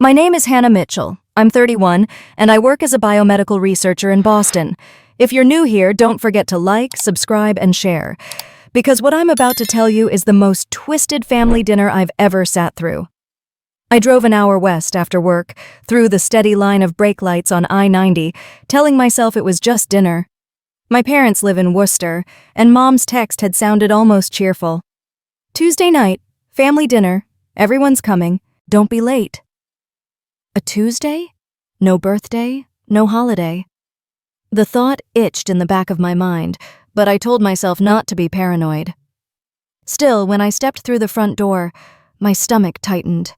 My name is Hannah Mitchell. I'm 31, and I work as a biomedical researcher in Boston. If you're new here, don't forget to like, subscribe, and share, because what I'm about to tell you is the most twisted family dinner I've ever sat through. I drove an hour west after work, through the steady line of brake lights on I-90, telling myself it was just dinner. My parents live in Worcester, and Mom's text had sounded almost cheerful. Tuesday night, family dinner, everyone's coming, don't be late. A Tuesday? No birthday, no holiday. The thought itched in the back of my mind, but I told myself not to be paranoid. Still, when I stepped through the front door, my stomach tightened.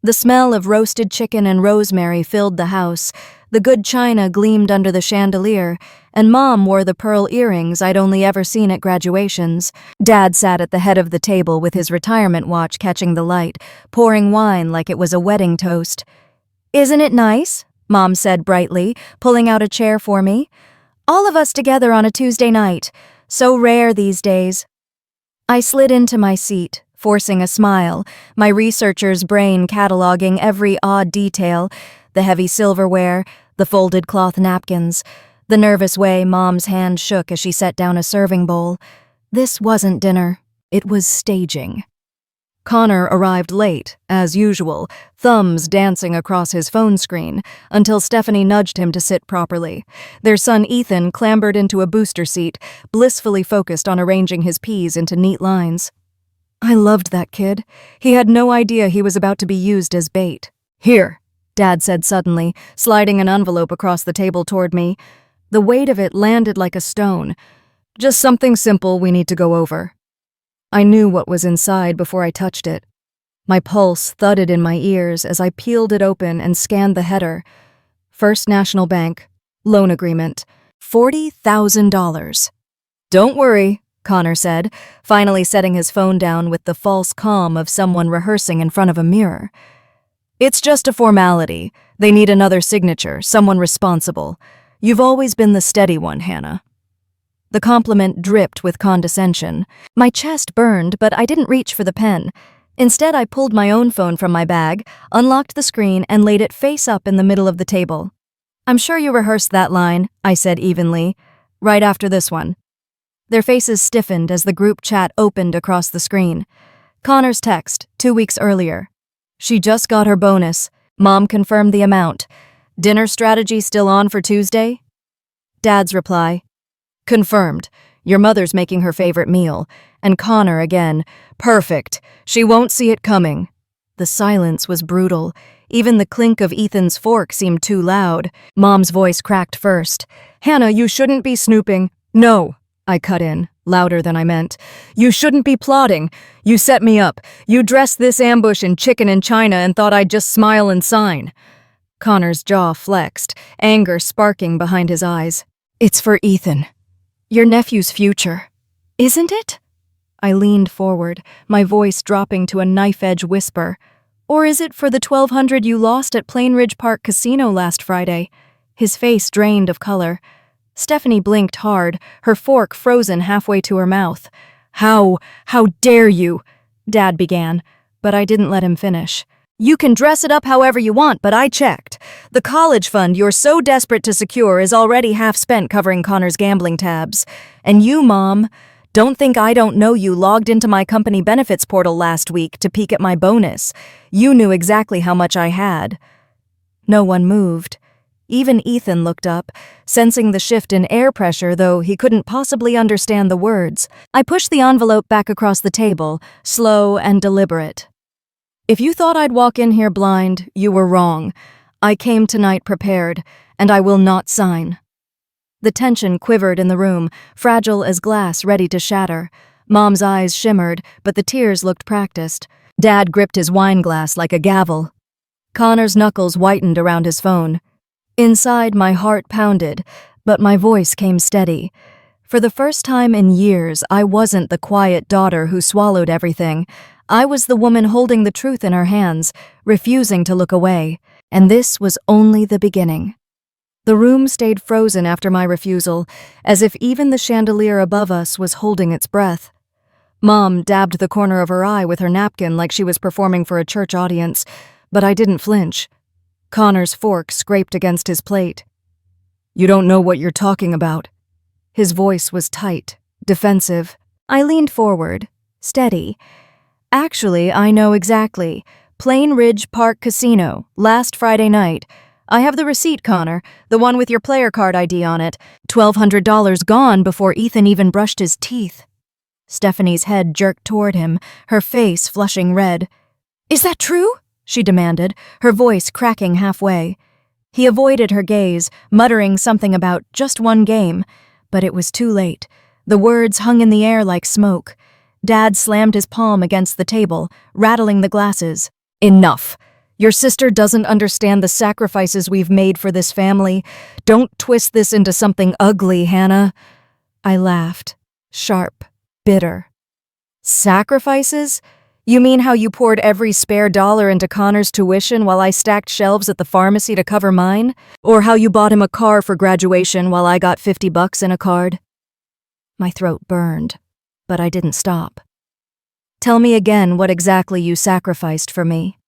The smell of roasted chicken and rosemary filled the house, the good china gleamed under the chandelier, and Mom wore the pearl earrings I'd only ever seen at graduations. Dad sat at the head of the table with his retirement watch catching the light, pouring wine like it was a wedding toast. "Isn't it nice?" Mom said brightly, pulling out a chair for me. "All of us together on a Tuesday night. So rare these days." I slid into my seat, forcing a smile, my researcher's brain cataloging every odd detail, the heavy silverware, the folded cloth napkins, the nervous way Mom's hand shook as she set down a serving bowl. This wasn't dinner. It was staging. Connor arrived late, as usual, thumbs dancing across his phone screen, until Stephanie nudged him to sit properly. Their son Ethan clambered into a booster seat, blissfully focused on arranging his peas into neat lines. I loved that kid. He had no idea he was about to be used as bait. "Here," Dad said suddenly, sliding an envelope across the table toward me. The weight of it landed like a stone. "Just something simple we need to go over." I knew what was inside before I touched it. My pulse thudded in my ears as I peeled it open and scanned the header. First National Bank. Loan agreement. $40,000. "Don't worry," Connor said, finally setting his phone down with the false calm of someone rehearsing in front of a mirror. "It's just a formality. They need another signature, someone responsible. You've always been the steady one, Hannah." The compliment dripped with condescension. My chest burned, but I didn't reach for the pen. Instead, I pulled my own phone from my bag, unlocked the screen, and laid it face up in the middle of the table. "I'm sure you rehearsed that line," I said evenly, "right after this one." Their faces stiffened as the group chat opened across the screen. Connor's text, 2 weeks earlier. "She just got her bonus. Mom confirmed the amount. Dinner strategy still on for Tuesday?" Dad's reply. "Confirmed. Your mother's making her favorite meal." And Connor again. "Perfect. She won't see it coming." The silence was brutal. Even the clink of Ethan's fork seemed too loud. Mom's voice cracked first. "Hannah, you shouldn't be snooping." "No," I cut in, louder than I meant. "You shouldn't be plotting. You set me up. You dressed this ambush in chicken and china and thought I'd just smile and sign." Connor's jaw flexed, anger sparking behind his eyes. "It's for Ethan. Your nephew's future. Isn't it?" I leaned forward, my voice dropping to a knife-edge whisper. "Or is it for the $1,200 you lost at Plainridge Park Casino last Friday?" His face drained of color. Stephanie blinked hard, her fork frozen halfway to her mouth. How dare you?" Dad began, but I didn't let him finish. "You can dress it up however you want, but I checked. The college fund you're so desperate to secure is already half spent covering Connor's gambling tabs. And you, Mom, don't think I don't know you logged into my company benefits portal last week to peek at my bonus. You knew exactly how much I had." No one moved. Even Ethan looked up, sensing the shift in air pressure, though he couldn't possibly understand the words. I pushed the envelope back across the table, slow and deliberate. "If you thought I'd walk in here blind, you were wrong. I came tonight prepared, and I will not sign." The tension quivered in the room, fragile as glass ready to shatter. Mom's eyes shimmered, but the tears looked practiced. Dad gripped his wine glass like a gavel. Connor's knuckles whitened around his phone. Inside, my heart pounded, but my voice came steady. For the first time in years, I wasn't the quiet daughter who swallowed everything. I was the woman holding the truth in her hands, refusing to look away, and this was only the beginning. The room stayed frozen after my refusal, as if even the chandelier above us was holding its breath. Mom dabbed the corner of her eye with her napkin like she was performing for a church audience, But I didn't flinch. Connor's fork scraped against his plate. "You don't know what you're talking about." His voice was tight, defensive. I leaned forward, steady. "Actually, I know exactly. Plain Ridge Park Casino, last Friday night. I have the receipt, Connor, the one with your player card ID on it. $1,200 gone before Ethan even brushed his teeth." Stephanie's head jerked toward him, her face flushing red. "Is that true?" she demanded, her voice cracking halfway. He avoided her gaze, muttering something about just one game, but it was too late. The words hung in the air like smoke. Dad slammed his palm against the table, rattling the glasses. "Enough. Your sister doesn't understand the sacrifices we've made for this family. Don't twist this into something ugly, Hannah." I laughed, sharp, bitter. "Sacrifices? You mean how you poured every spare dollar into Connor's tuition while I stacked shelves at the pharmacy to cover mine? Or how you bought him a car for graduation while I got $50 in a card?" My throat burned, but I didn't stop. "Tell me again what exactly you sacrificed for me."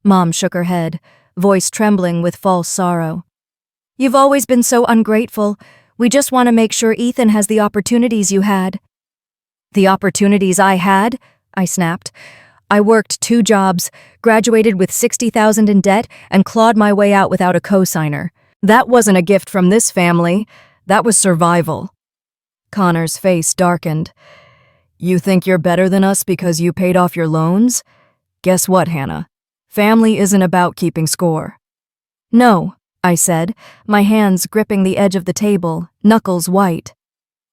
Mom shook her head, voice trembling with false sorrow. "You've always been so ungrateful. We just want to make sure Ethan has the opportunities you had." "The opportunities I had?" I snapped. "I worked 2 jobs, graduated with $60,000 in debt, and clawed my way out without a cosigner. That wasn't a gift from this family. That was survival." Connor's face darkened. "You think you're better than us because you paid off your loans? Guess what, Hannah? Family isn't about keeping score." "No," I said, my hands gripping the edge of the table, knuckles white.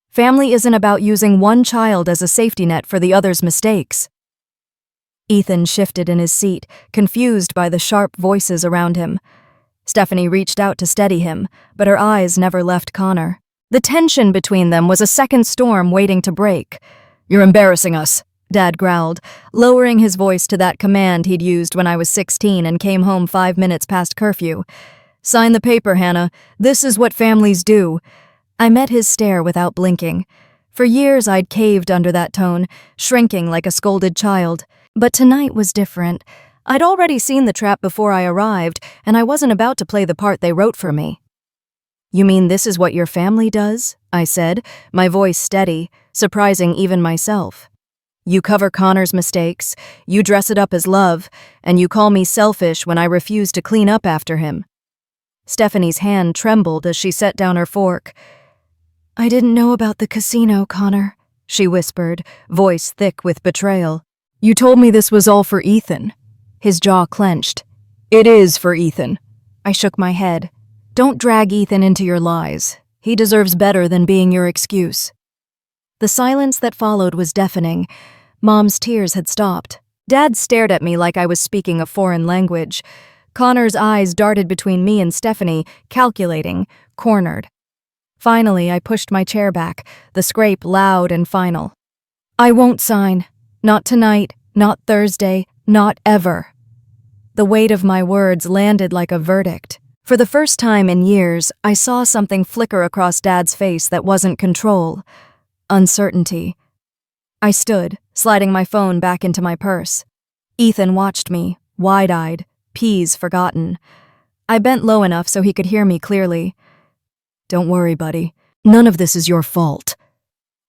"Family isn't about using one child as a safety net for the other's mistakes." Ethan shifted in his seat, confused by the sharp voices around him. Stephanie reached out to steady him, but her eyes never left Connor. The tension between them was a second storm waiting to break. "You're embarrassing us," Dad growled, lowering his voice to that command he'd used when I was 16 and came home 5 minutes past curfew. "Sign the paper, Hannah. This is what families do." I met his stare without blinking. For years I'd caved under that tone, shrinking like a scolded child. But tonight was different. I'd already seen the trap before I arrived, and I wasn't about to play the part they wrote for me. "You mean this is what your family does?" I said, my voice steady, surprising even myself. "You cover Connor's mistakes, you dress it up as love, and you call me selfish when I refuse to clean up after him." Stephanie's hand trembled as she set down her fork. "I didn't know about the casino, Connor," she whispered, voice thick with betrayal. "You told me this was all for Ethan." His jaw clenched. "It is for Ethan." I shook my head. "Don't drag Ethan into your lies. He deserves better than being your excuse." The silence that followed was deafening. Mom's tears had stopped. Dad stared at me like I was speaking a foreign language. Connor's eyes darted between me and Stephanie, calculating, cornered. Finally, I pushed my chair back, the scrape loud and final. "I won't sign. Not tonight, not Thursday, not ever." The weight of my words landed like a verdict. For the first time in years, I saw something flicker across Dad's face that wasn't control. Uncertainty. I stood, sliding my phone back into my purse. Ethan watched me, wide-eyed, peas forgotten. I bent low enough so he could hear me clearly. "Don't worry, buddy. None of this is your fault."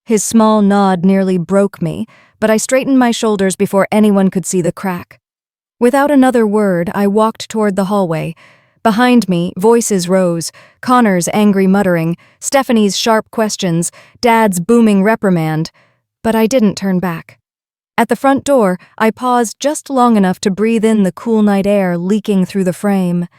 His small nod nearly broke me, but I straightened my shoulders before anyone could see the crack. Without another word, I walked toward the hallway. Behind me, voices rose, Connor's angry muttering, Stephanie's sharp questions, Dad's booming reprimand. But I didn't turn back. At the front door, I paused just long enough to breathe in the cool night air leaking through the frame.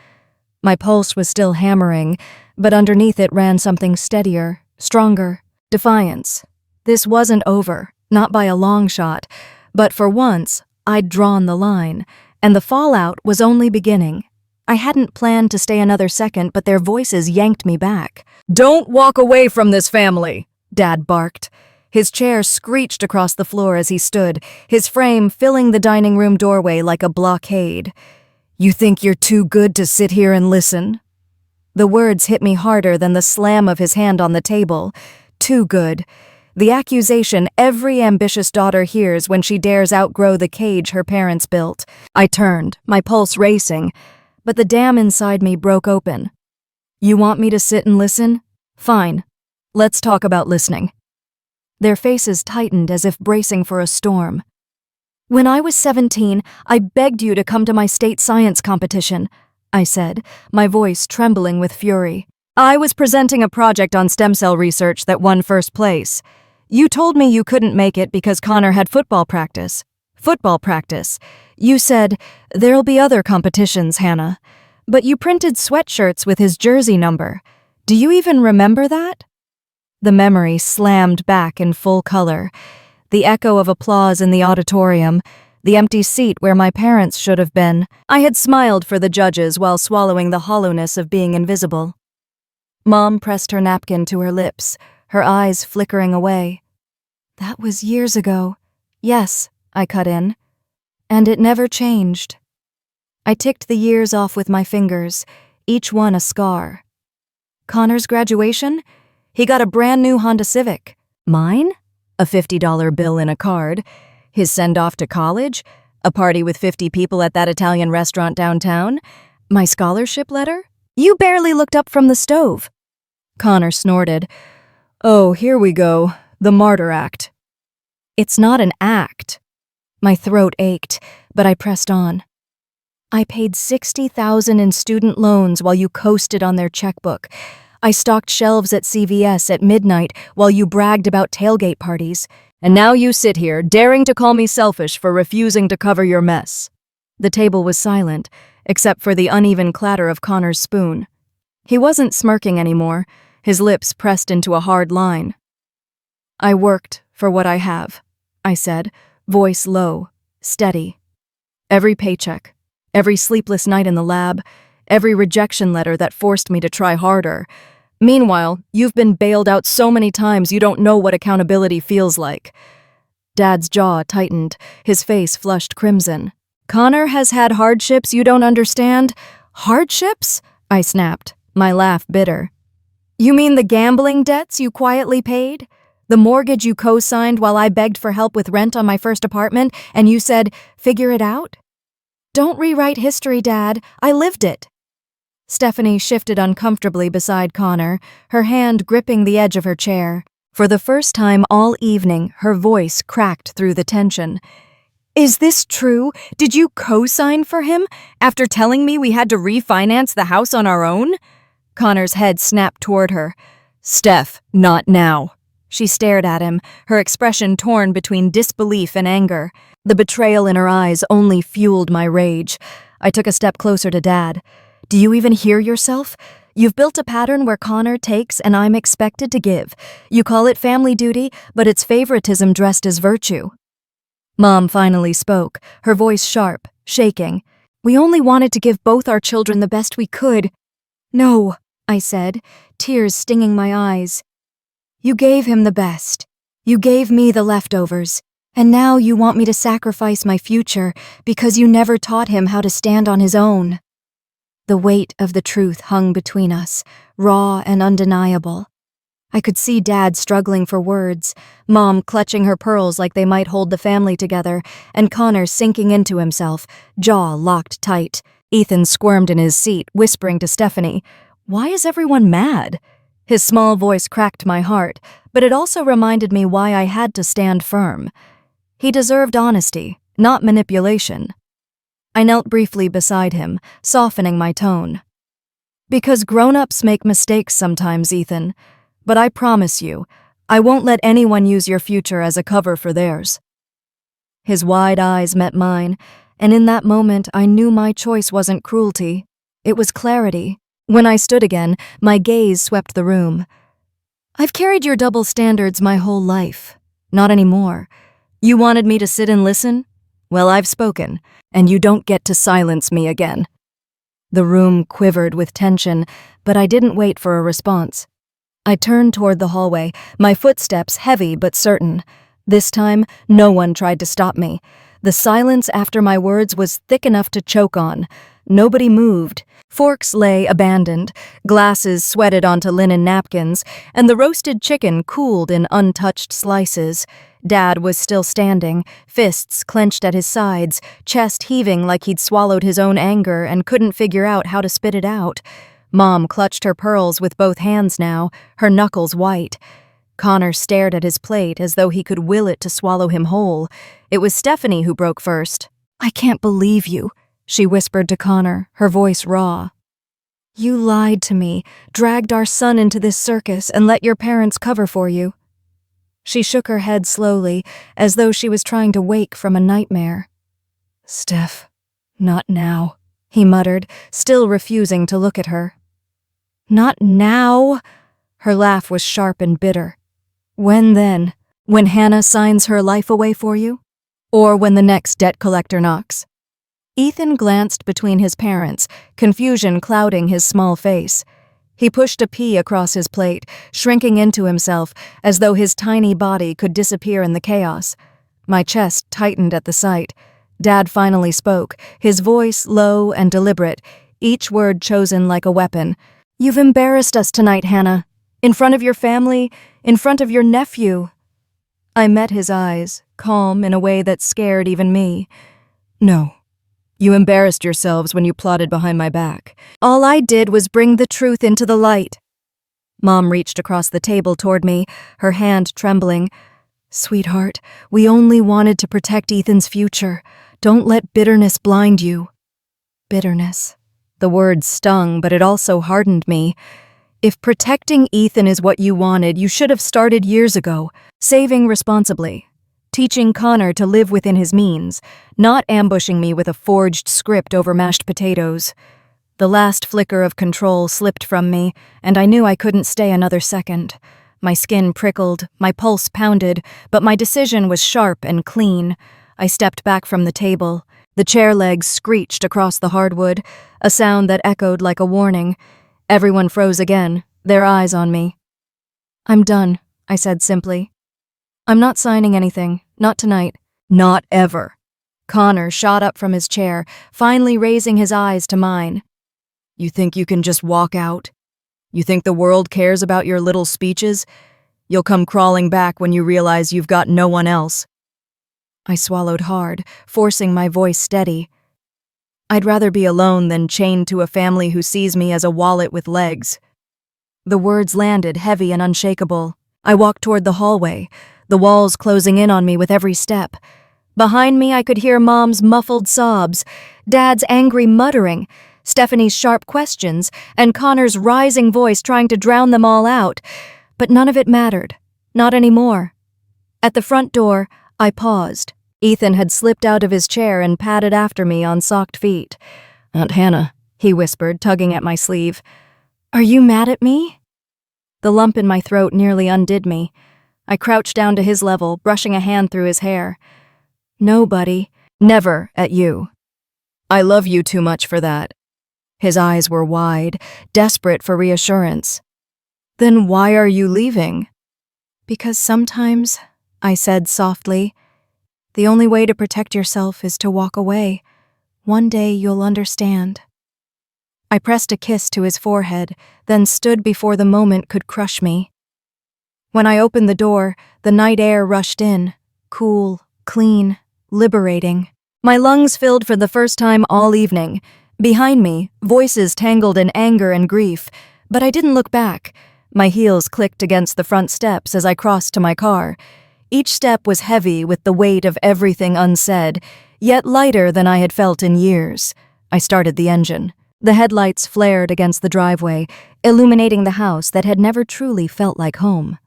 My pulse was still hammering, but underneath it ran something steadier, stronger, defiance. This wasn't over, not by a long shot, but for once, I'd drawn the line, and the fallout was only beginning. I hadn't planned to stay another second, but their voices yanked me back. "Don't walk away from this family," Dad barked. His chair screeched across the floor as he stood, his frame filling the dining room doorway like a blockade. "You think you're too good to sit here and listen?" The words hit me harder than the slam of his hand on the table. Too good. The accusation every ambitious daughter hears when she dares outgrow the cage her parents built. I turned, my pulse racing, but the dam inside me broke open. You want me to sit and listen? Fine. Let's talk about listening. Their faces tightened as if bracing for a storm. When I was 17, I begged you to come to my state science competition, I said, my voice trembling with fury. I was presenting a project on stem cell research that won first place. You told me you couldn't make it because Connor had football practice. Football practice. You said, there'll be other competitions, Hannah. But you printed sweatshirts with his jersey number. Do you even remember that? The memory slammed back in full color. The echo of applause in the auditorium, the empty seat where my parents should have been. I had smiled for the judges while swallowing the hollowness of being invisible. Mom pressed her napkin to her lips, her eyes flickering away. That was years ago. Yes, I cut in. And it never changed. I ticked the years off with my fingers, each one a scar. Connor's graduation? He got a brand new Honda Civic. Mine? A $50 bill in a card. His send-off to college? A party with 50 people at that Italian restaurant downtown? My scholarship letter? You barely looked up from the stove. Connor snorted. Oh, here we go. The martyr act. It's not an act. My throat ached, but I pressed on. I paid $60,000 in student loans while you coasted on their checkbook. I stocked shelves at CVS at midnight while you bragged about tailgate parties. And now you sit here, daring to call me selfish for refusing to cover your mess. The table was silent, except for the uneven clatter of Connor's spoon. He wasn't smirking anymore, his lips pressed into a hard line. I worked for what I have, I said, voice low, steady. Every paycheck, every sleepless night in the lab, every rejection letter that forced me to try harder. Meanwhile, you've been bailed out so many times you don't know what accountability feels like. Dad's jaw tightened, his face flushed crimson. Connor has had hardships you don't understand? Hardships? I snapped, my laugh bitter. You mean the gambling debts you quietly paid? The mortgage you co-signed while I begged for help with rent on my first apartment and you said, figure it out? Don't rewrite history, Dad. I lived it. Stephanie shifted uncomfortably beside Connor, her hand gripping the edge of her chair. For the first time all evening, her voice cracked through the tension. Is this true? Did you co-sign for him after telling me we had to refinance the house on our own? Connor's head snapped toward her. Steph, not now. She stared at him, her expression torn between disbelief and anger. The betrayal in her eyes only fueled my rage. I took a step closer to Dad. Do you even hear yourself? You've built a pattern where Connor takes and I'm expected to give. You call it family duty, but it's favoritism dressed as virtue. Mom finally spoke, her voice sharp, shaking. We only wanted to give both our children the best we could. No, I said, tears stinging my eyes. You gave him the best. You gave me the leftovers. And now you want me to sacrifice my future because you never taught him how to stand on his own. The weight of the truth hung between us, raw and undeniable. I could see Dad struggling for words, Mom clutching her pearls like they might hold the family together, and Connor sinking into himself, jaw locked tight. Ethan squirmed in his seat, whispering to Stephanie, "Why is everyone mad?" His small voice cracked my heart, but it also reminded me why I had to stand firm. He deserved honesty, not manipulation. I knelt briefly beside him, softening my tone. Because grown-ups make mistakes sometimes, Ethan, but I promise you, I won't let anyone use your future as a cover for theirs. His wide eyes met mine, and in that moment I knew my choice wasn't cruelty. It was clarity. When I stood again, my gaze swept the room. I've carried your double standards my whole life. Not anymore. You wanted me to sit and listen? Well, I've spoken, and you don't get to silence me again. The room quivered with tension, but I didn't wait for a response. I turned toward the hallway, my footsteps heavy but certain. This time, no one tried to stop me. The silence after my words was thick enough to choke on. Nobody moved. Forks lay abandoned, glasses sweated onto linen napkins, and the roasted chicken cooled in untouched slices. Dad was still standing, fists clenched at his sides, chest heaving like he'd swallowed his own anger and couldn't figure out how to spit it out. Mom clutched her pearls with both hands now, her knuckles white. Connor stared at his plate as though he could will it to swallow him whole. It was Stephanie who broke first. "I can't believe you," she whispered to Connor, her voice raw. "You lied to me, dragged our son into this circus, and let your parents cover for you." She shook her head slowly, as though she was trying to wake from a nightmare. "Steph, not now," he muttered, still refusing to look at her. "Not now?" Her laugh was sharp and bitter. "When then? When Hannah signs her life away for you? Or when the next debt collector knocks?" Ethan glanced between his parents, confusion clouding his small face. He pushed a pea across his plate, shrinking into himself as though his tiny body could disappear in the chaos. My chest tightened at the sight. Dad finally spoke, his voice low and deliberate, each word chosen like a weapon. "You've embarrassed us tonight, Hannah. In front of your family, in front of your nephew." I met his eyes, calm in a way that scared even me. "No. You embarrassed yourselves when you plotted behind my back. All I did was bring the truth into the light." Mom reached across the table toward me, her hand trembling. "Sweetheart, we only wanted to protect Ethan's future. Don't let bitterness blind you." Bitterness. The word stung, but it also hardened me. If protecting Ethan is what you wanted, you should have started years ago, saving responsibly. Teaching Connor to live within his means, not ambushing me with a forged script over mashed potatoes. The last flicker of control slipped from me, and I knew I couldn't stay another second. My skin prickled, my pulse pounded, but my decision was sharp and clean. I stepped back from the table. The chair legs screeched across the hardwood, a sound that echoed like a warning. Everyone froze again, their eyes on me. "I'm done," I said simply. "I'm not signing anything. Not tonight. Not ever." Connor shot up from his chair, finally raising his eyes to mine. "You think you can just walk out? You think the world cares about your little speeches? You'll come crawling back when you realize you've got no one else." I swallowed hard, forcing my voice steady. "I'd rather be alone than chained to a family who sees me as a wallet with legs." The words landed heavy and unshakable. I walked toward the hallway, the walls closing in on me with every step. Behind me, I could hear Mom's muffled sobs, Dad's angry muttering, Stephanie's sharp questions, and Connor's rising voice trying to drown them all out. But none of it mattered. Not anymore. At the front door, I paused. Ethan had slipped out of his chair and padded after me on socked feet. "Aunt Hannah," he whispered, tugging at my sleeve. "Are you mad at me?" The lump in my throat nearly undid me. I crouched down to his level, brushing a hand through his hair. "No, buddy. Never at you. I love you too much for that." His eyes were wide, desperate for reassurance. "Then why are you leaving?" "Because sometimes," I said softly, "the only way to protect yourself is to walk away. One day you'll understand." I pressed a kiss to his forehead, then stood before the moment could crush me. When I opened the door, the night air rushed in, cool, clean, liberating. My lungs filled for the first time all evening. Behind me, voices tangled in anger and grief, but I didn't look back. My heels clicked against the front steps as I crossed to my car. Each step was heavy with the weight of everything unsaid, yet lighter than I had felt in years. I started the engine. The headlights flared against the driveway, illuminating the house that had never truly felt like home.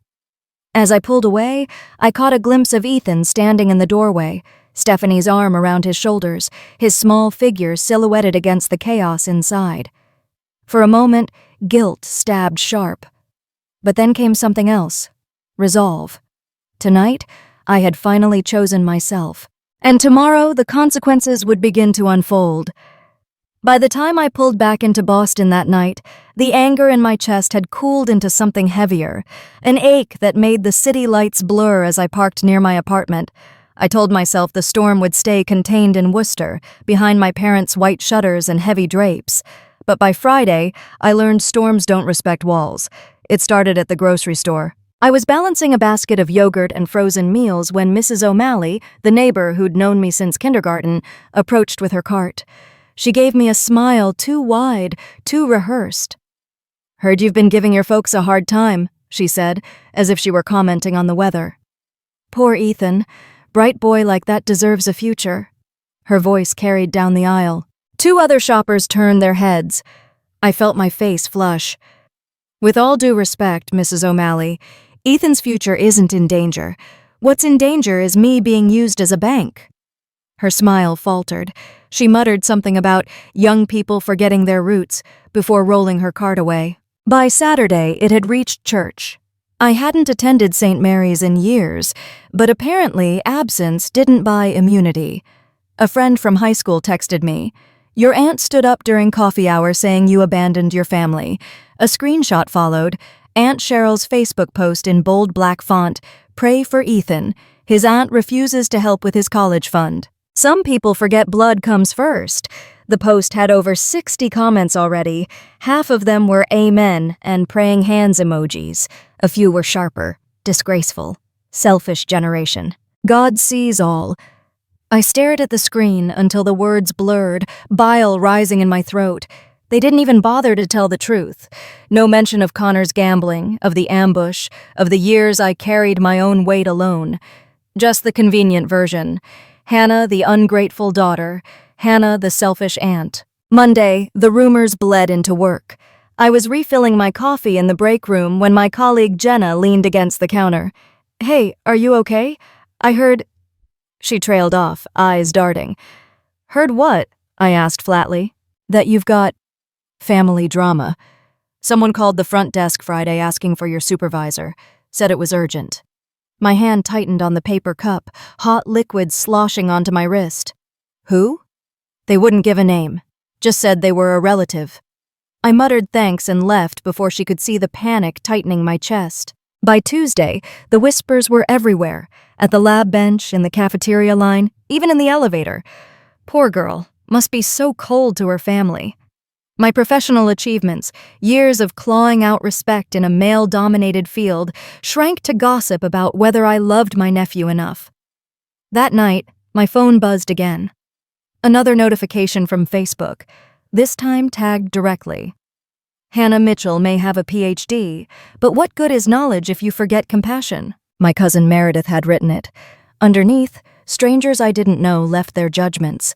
As I pulled away, I caught a glimpse of Ethan standing in the doorway, Stephanie's arm around his shoulders, his small figure silhouetted against the chaos inside. For a moment, guilt stabbed sharp. But then came something else. Resolve. Tonight, I had finally chosen myself. And tomorrow, the consequences would begin to unfold. By the time I pulled back into Boston that night, the anger in my chest had cooled into something heavier, an ache that made the city lights blur as I parked near my apartment. I told myself the storm would stay contained in Worcester, behind my parents' white shutters and heavy drapes. But by Friday, I learned storms don't respect walls. It started at the grocery store. I was balancing a basket of yogurt and frozen meals when Mrs. O'Malley, the neighbor who'd known me since kindergarten, approached with her cart. She gave me a smile too wide, too rehearsed. "Heard you've been giving your folks a hard time," she said, as if she were commenting on the weather. "Poor Ethan. Bright boy like that deserves a future." Her voice carried down the aisle. 2 other shoppers turned their heads. I felt my face flush. "With all due respect, Mrs. O'Malley, Ethan's future isn't in danger. What's in danger is me being used as a bank." Her smile faltered. She muttered something about young people forgetting their roots before rolling her cart away. By Saturday, it had reached church. I hadn't attended St. Mary's in years, but apparently absence didn't buy immunity. A friend from high school texted me, "Your aunt stood up during coffee hour saying you abandoned your family." A screenshot followed, Aunt Cheryl's Facebook post in bold black font, "Pray for Ethan. His aunt refuses to help with his college fund." Some people forget blood comes first. The post had over 60 comments already. Half of them were amen and praying hands emojis. A few were sharper, disgraceful, selfish generation. God sees all. I stared at the screen until the words blurred, bile rising in my throat. They didn't even bother to tell the truth. No mention of Connor's gambling, of the ambush, of the years I carried my own weight alone. Just the convenient version. Hannah, the ungrateful daughter. Hannah, the selfish aunt. Monday, the rumors bled into work. I was refilling my coffee in the break room when my colleague Jenna leaned against the counter. "Hey, are you okay? I heard—" She trailed off, eyes darting. "Heard what?" I asked flatly. "That you've got family drama. Someone called the front desk Friday asking for your supervisor. Said it was urgent." My hand tightened on the paper cup, hot liquid sloshing onto my wrist. "Who?" They wouldn't give a name. Just said they were a relative. I muttered thanks and left before she could see the panic tightening my chest. By Tuesday, the whispers were everywhere. At the lab bench, in the cafeteria line, even in the elevator. Poor girl, must be so cold to her family. My professional achievements, years of clawing out respect in a male-dominated field, shrank to gossip about whether I loved my nephew enough. That night, my phone buzzed again. Another notification from Facebook, this time tagged directly. "Hannah Mitchell may have a PhD, but what good is knowledge if you forget compassion?" My cousin Meredith had written it. Underneath, strangers I didn't know left their judgments.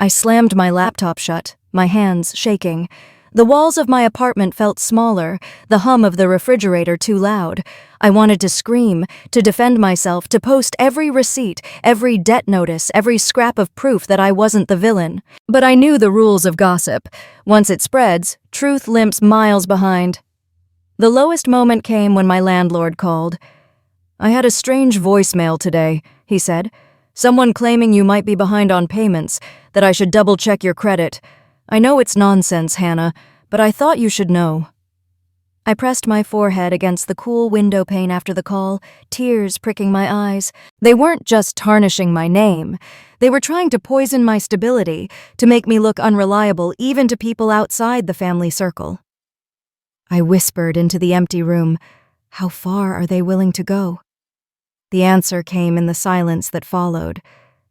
I slammed my laptop shut, my hands shaking. The walls of my apartment felt smaller, the hum of the refrigerator too loud. I wanted to scream, to defend myself, to post every receipt, every debt notice, every scrap of proof that I wasn't the villain. But I knew the rules of gossip. Once it spreads, truth limps miles behind. The lowest moment came when my landlord called. "I had a strange voicemail today," he said. "Someone claiming you might be behind on payments, that I should double-check your credit. I know it's nonsense, Hannah, but I thought you should know." I pressed my forehead against the cool window pane after the call, tears pricking my eyes. They weren't just tarnishing my name. They were trying to poison my stability, to make me look unreliable even to people outside the family circle. I whispered into the empty room, "How far are they willing to go?" The answer came in the silence that followed,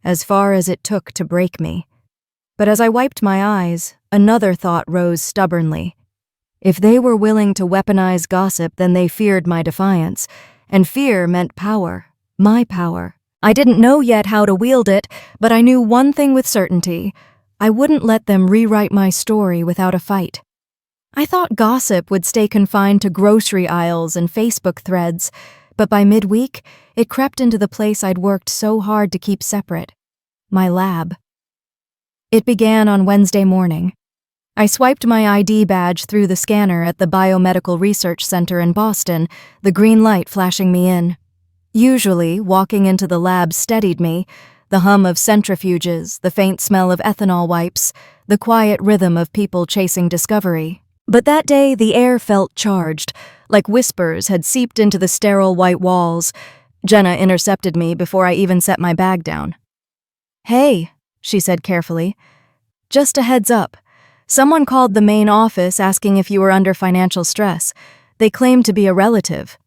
as far as it took to break me. But as I wiped my eyes, another thought rose stubbornly. If they were willing to weaponize gossip, then they feared my defiance, and fear meant power, my power. I didn't know yet how to wield it, but I knew one thing with certainty. I wouldn't let them rewrite my story without a fight. I thought gossip would stay confined to grocery aisles and Facebook threads, but by midweek, it crept into the place I'd worked so hard to keep separate, my lab. It began on Wednesday morning. I swiped my ID badge through the scanner at the Biomedical Research Center in Boston, the green light flashing me in. Usually, walking into the lab steadied me, the hum of centrifuges, the faint smell of ethanol wipes, the quiet rhythm of people chasing discovery. But that day, the air felt charged, like whispers had seeped into the sterile white walls. Jenna intercepted me before I even set my bag down. "Hey," she said carefully. "Just a heads up. Someone called the main office asking if you were under financial stress. They claimed to be a relative.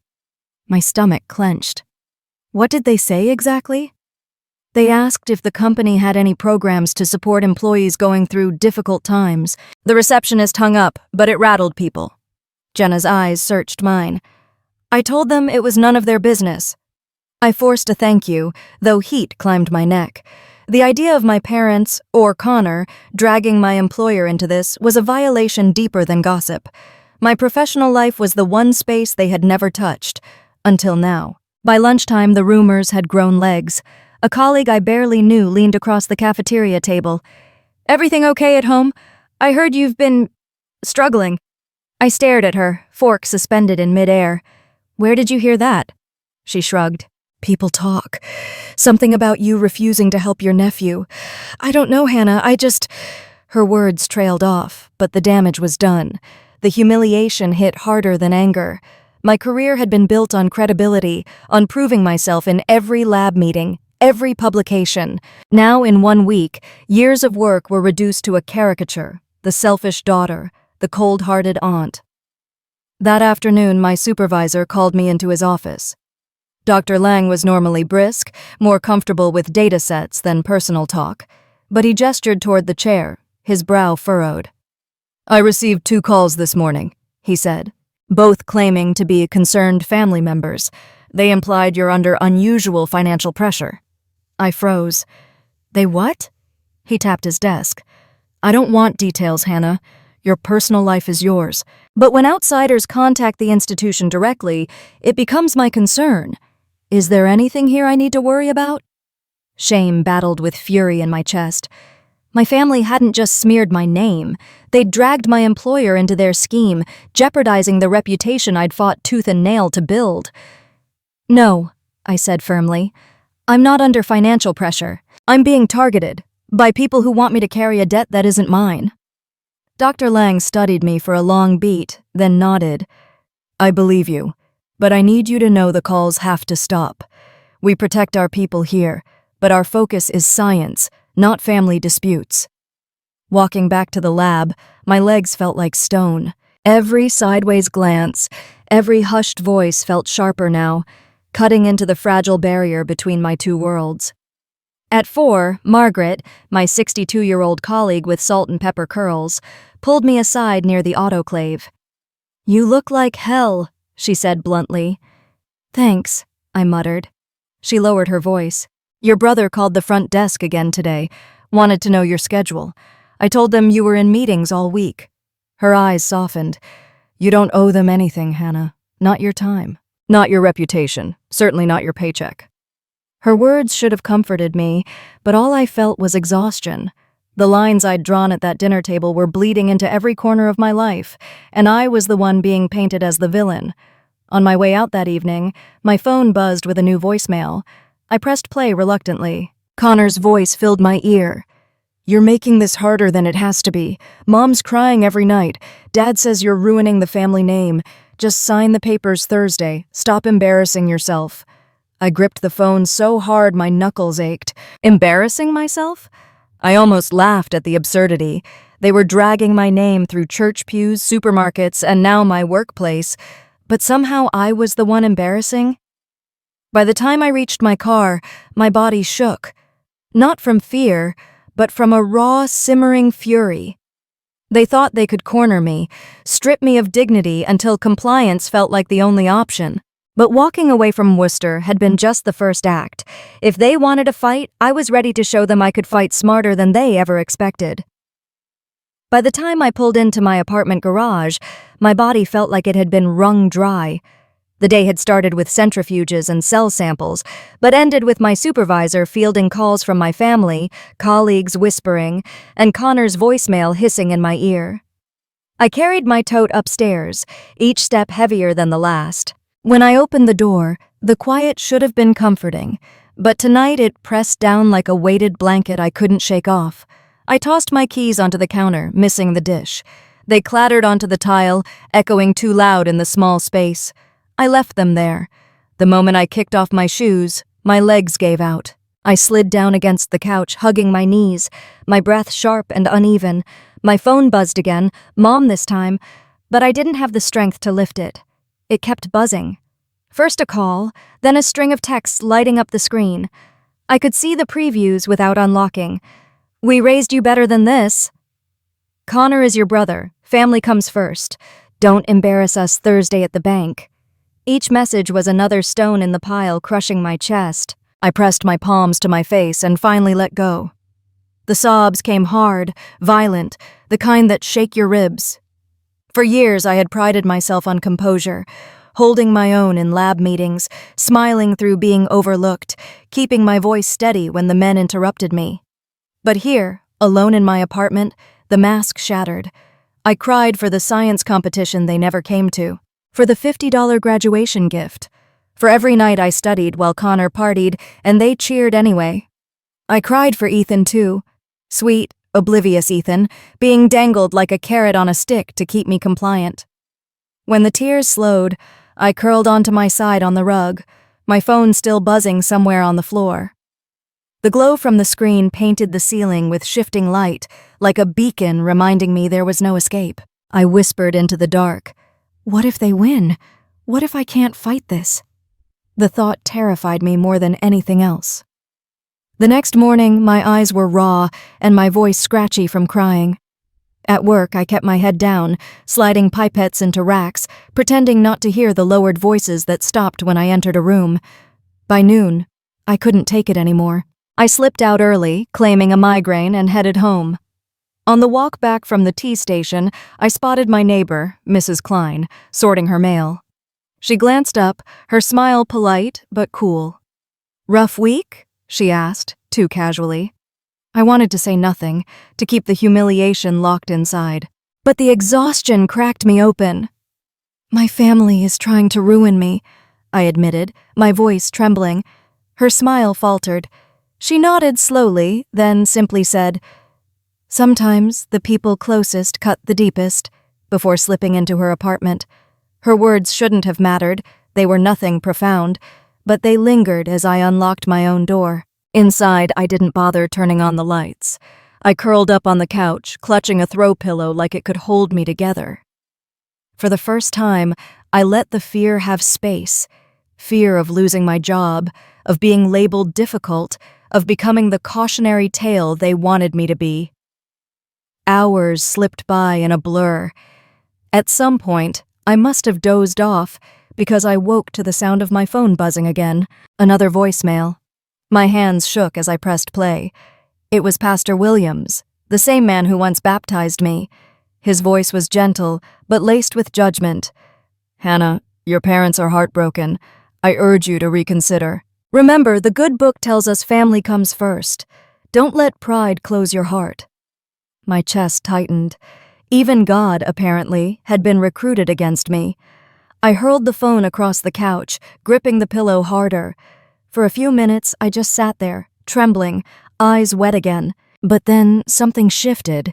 My stomach clenched. What did they say exactly? They asked if the company had any programs to support employees going through difficult times. The receptionist hung up, but it rattled people. Jenna's eyes searched mine. I told them it was none of their business. I forced a thank you, though heat climbed my neck. The idea of my parents, or Connor, dragging my employer into this was a violation deeper than gossip. My professional life was the one space they had never touched, until now. By lunchtime, the rumors had grown legs. A colleague I barely knew leaned across the cafeteria table. "Everything okay at home? I heard you've been struggling." I stared at her, fork suspended in midair. "Where did you hear that?" She shrugged. "People talk. Something about you refusing to help your nephew. I don't know, Hannah, Her words trailed off, but the damage was done. The humiliation hit harder than anger. My career had been built on credibility, on proving myself in every lab meeting, every publication. Now, in 1 week, years of work were reduced to a caricature, the selfish daughter, the cold-hearted aunt. That afternoon, my supervisor called me into his office. Dr. Lang was normally brisk, more comfortable with data sets than personal talk, but he gestured toward the chair, his brow furrowed. "I received 2 calls this morning," he said, both claiming to be concerned family members. "They implied you're under unusual financial pressure." I froze. "They what?" He tapped his desk. "I don't want details, Hannah. Your personal life is yours. But when outsiders contact the institution directly, it becomes my concern. Is there anything here I need to worry about?" Shame battled with fury in my chest. My family hadn't just smeared my name. They'd dragged my employer into their scheme, jeopardizing the reputation I'd fought tooth and nail to build. "No," I said firmly. "I'm not under financial pressure. I'm being targeted by people who want me to carry a debt that isn't mine." Dr. Lang studied me for a long beat, then nodded. "I believe you, but I need you to know the calls have to stop. We protect our people here, but our focus is science, not family disputes." Walking back to the lab, my legs felt like stone. Every sideways glance, every hushed voice felt sharper now, cutting into the fragile barrier between my 2 worlds. At 4, Margaret, my 62-year-old colleague with salt and pepper curls, pulled me aside near the autoclave. "You look like hell," she said bluntly. "Thanks," I muttered. She lowered her voice. "Your brother called the front desk again today, wanted to know your schedule. I told them you were in meetings all week." Her eyes softened. "You don't owe them anything, Hannah. Not your time. Not your reputation. Certainly not your paycheck." Her words should have comforted me, but all I felt was exhaustion. The lines I'd drawn at that dinner table were bleeding into every corner of my life, and I was the one being painted as the villain. On my way out that evening, my phone buzzed with a new voicemail. I pressed play reluctantly. Connor's voice filled my ear. "You're making this harder than it has to be. Mom's crying every night. Dad says you're ruining the family name. Just sign the papers Thursday. Stop embarrassing yourself." I gripped the phone so hard my knuckles ached. Embarrassing myself? I almost laughed at the absurdity. They were dragging my name through church pews, supermarkets, and now my workplace. But somehow I was the one embarrassing? By the time I reached my car, my body shook. Not from fear, but from a raw, simmering fury. They thought they could corner me, strip me of dignity until compliance felt like the only option. But walking away from Worcester had been just the first act. If they wanted a fight, I was ready to show them I could fight smarter than they ever expected. By the time I pulled into my apartment garage, my body felt like it had been wrung dry. The day had started with centrifuges and cell samples, but ended with my supervisor fielding calls from my family, colleagues whispering, and Connor's voicemail hissing in my ear. I carried my tote upstairs, each step heavier than the last. When I opened the door, the quiet should have been comforting, but tonight it pressed down like a weighted blanket I couldn't shake off. I tossed my keys onto the counter, missing the dish. They clattered onto the tile, echoing too loud in the small space. I left them there. The moment I kicked off my shoes, my legs gave out. I slid down against the couch, hugging my knees, my breath sharp and uneven. My phone buzzed again, Mom this time, but I didn't have the strength to lift it. It kept buzzing. First a call, then a string of texts lighting up the screen. I could see the previews without unlocking. "We raised you better than this." "Connor is your brother. Family comes first. Don't embarrass us Thursday at the bank." Each message was another stone in the pile, crushing my chest. I pressed my palms to my face and finally let go. The sobs came hard, violent, the kind that shake your ribs. For years I had prided myself on composure, holding my own in lab meetings, smiling through being overlooked, keeping my voice steady when the men interrupted me. But here, alone in my apartment, the mask shattered. I cried for the science competition they never came to, for the $50 graduation gift, for every night I studied while Connor partied and they cheered anyway. I cried for Ethan too, sweet, oblivious Ethan, being dangled like a carrot on a stick to keep me compliant. When the tears slowed, I curled onto my side on the rug, my phone still buzzing somewhere on the floor. The glow from the screen painted the ceiling with shifting light, like a beacon reminding me there was no escape. I whispered into the dark, "What if they win? What if I can't fight this?" The thought terrified me more than anything else. The next morning, my eyes were raw and my voice scratchy from crying. At work, I kept my head down, sliding pipettes into racks, pretending not to hear the lowered voices that stopped when I entered a room. By noon, I couldn't take it anymore. I slipped out early, claiming a migraine, and headed home. On the walk back from the tea station, I spotted my neighbor, Mrs. Klein, sorting her mail. She glanced up, her smile polite but cool. "Rough week?" she asked, too casually. I wanted to say nothing, to keep the humiliation locked inside. But the exhaustion cracked me open. "My family is trying to ruin me," I admitted, my voice trembling. Her smile faltered. She nodded slowly, then simply said, "Sometimes the people closest cut the deepest," before slipping into her apartment. Her words shouldn't have mattered, they were nothing profound, but they lingered as I unlocked my own door. Inside, I didn't bother turning on the lights. I curled up on the couch, clutching a throw pillow like it could hold me together. For the first time, I let the fear have space. Fear of losing my job, of being labeled difficult, of becoming the cautionary tale they wanted me to be. Hours slipped by in a blur. At some point, I must have dozed off because I woke to the sound of my phone buzzing again, another voicemail. My hands shook as I pressed play. It was Pastor Williams, the same man who once baptized me. His voice was gentle, but laced with judgment. "Hannah, your parents are heartbroken. I urge you to reconsider. Remember, the good book tells us family comes first. Don't let pride close your heart." My chest tightened. Even God, apparently, had been recruited against me. I hurled the phone across the couch, gripping the pillow harder. For a few minutes, I just sat there, trembling, eyes wet again. But then something shifted.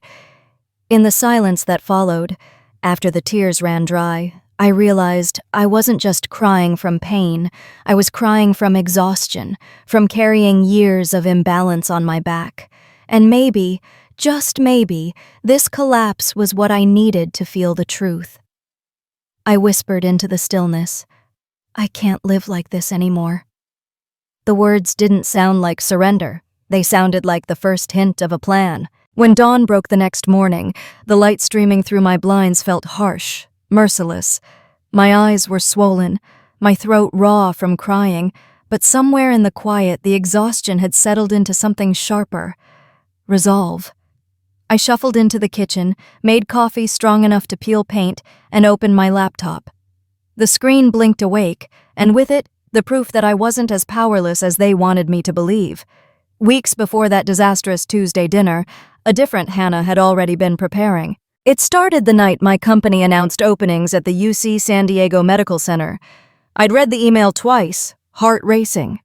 In the silence that followed, after the tears ran dry, I realized I wasn't just crying from pain. I was crying from exhaustion, from carrying years of imbalance on my back. And maybe, just maybe, this collapse was what I needed to feel the truth. I whispered into the stillness, "I can't live like this anymore." The words didn't sound like surrender. They sounded like the first hint of a plan. When dawn broke the next morning, the light streaming through my blinds felt harsh, merciless. My eyes were swollen, my throat raw from crying, but somewhere in the quiet, the exhaustion had settled into something sharper. Resolve. I shuffled into the kitchen, made coffee strong enough to peel paint, and opened my laptop. The screen blinked awake, and with it, the proof that I wasn't as powerless as they wanted me to believe. Weeks before that disastrous Tuesday dinner, a different Hannah had already been preparing. It started the night my company announced openings at the UC San Diego Medical Center. I'd read the email twice, heart racing.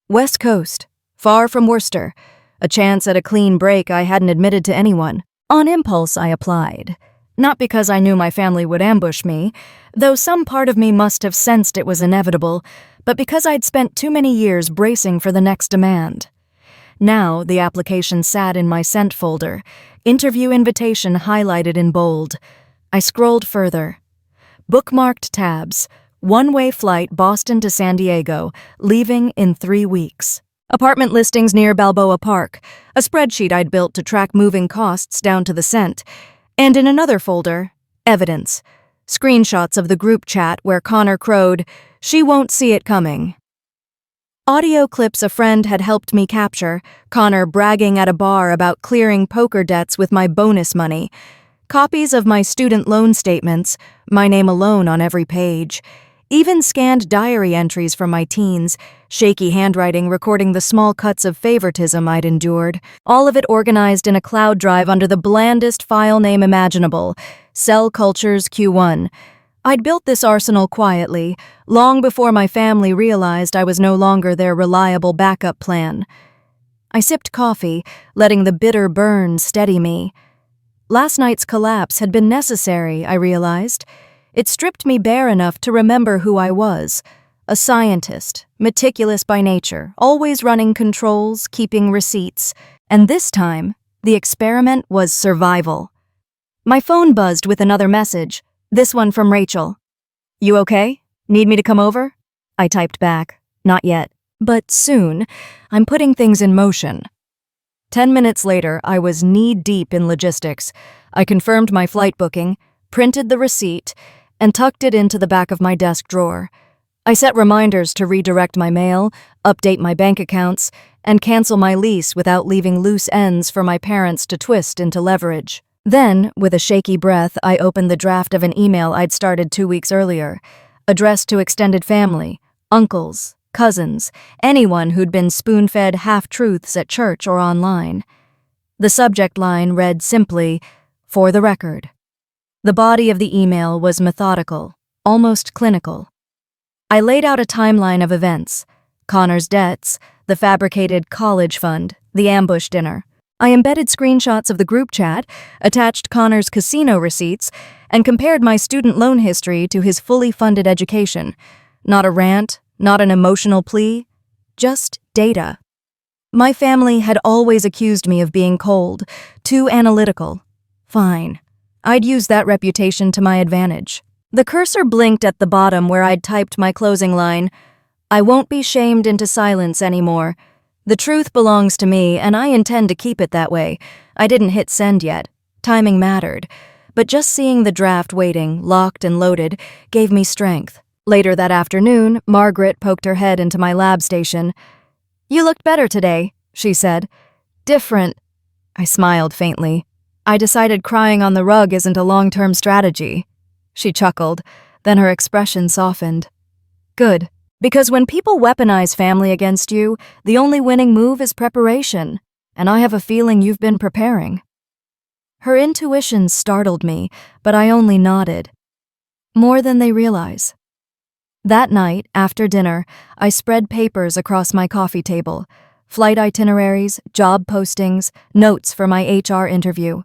West Coast, far from Worcester, a chance at a clean break I hadn't admitted to anyone. On impulse, I applied. Not because I knew my family would ambush me, though some part of me must have sensed it was inevitable, but because I'd spent too many years bracing for the next demand. Now, the application sat in my sent folder, interview invitation highlighted in bold. I scrolled further. Bookmarked tabs. One-way flight Boston to San Diego, leaving in 3 weeks. Apartment listings near Balboa Park, a spreadsheet I'd built to track moving costs down to the cent. And in another folder, evidence. Screenshots of the group chat where Connor crowed, "She won't see it coming." Audio clips a friend had helped me capture, Connor bragging at a bar about clearing poker debts with my bonus money. Copies of my student loan statements, my name alone on every page. Even scanned diary entries from my teens, shaky handwriting recording the small cuts of favoritism I'd endured, all of it organized in a cloud drive under the blandest file name imaginable, Cell Cultures Q1. I'd built this arsenal quietly, long before my family realized I was no longer their reliable backup plan. I sipped coffee, letting the bitter burn steady me. Last night's collapse had been necessary, I realized. It stripped me bare enough to remember who I was. A scientist, meticulous by nature, always running controls, keeping receipts. And this time, the experiment was survival. My phone buzzed with another message, this one from Rachel. "You okay? Need me to come over?" I typed back, "Not yet, but soon. I'm putting things in motion." 10 minutes later, I was knee-deep in logistics. I confirmed my flight booking, printed the receipt, and tucked it into the back of my desk drawer. I set reminders to redirect my mail, update my bank accounts, and cancel my lease without leaving loose ends for my parents to twist into leverage. Then, with a shaky breath, I opened the draft of an email I'd started 2 weeks earlier, addressed to extended family, uncles, cousins, anyone who'd been spoon-fed half-truths at church or online. The subject line read simply, "For the record." The body of the email was methodical, almost clinical. I laid out a timeline of events: Connor's debts, the fabricated college fund, the ambush dinner. I embedded screenshots of the group chat, attached Connor's casino receipts, and compared my student loan history to his fully funded education. Not a rant, not an emotional plea, just data. My family had always accused me of being cold, too analytical. Fine. I'd use that reputation to my advantage. The cursor blinked at the bottom where I'd typed my closing line, "I won't be shamed into silence anymore. The truth belongs to me, and I intend to keep it that way." I didn't hit send yet. Timing mattered. But just seeing the draft waiting, locked and loaded, gave me strength. Later that afternoon, Margaret poked her head into my lab station. "You looked better today," she said. "Different." I smiled faintly. "I decided crying on the rug isn't a long-term strategy." She chuckled, then her expression softened. "Good. Because when people weaponize family against you, the only winning move is preparation, and I have a feeling you've been preparing." Her intuition startled me, but I only nodded. More than they realize. That night, after dinner, I spread papers across my coffee table. Flight itineraries, job postings, notes for my HR interview.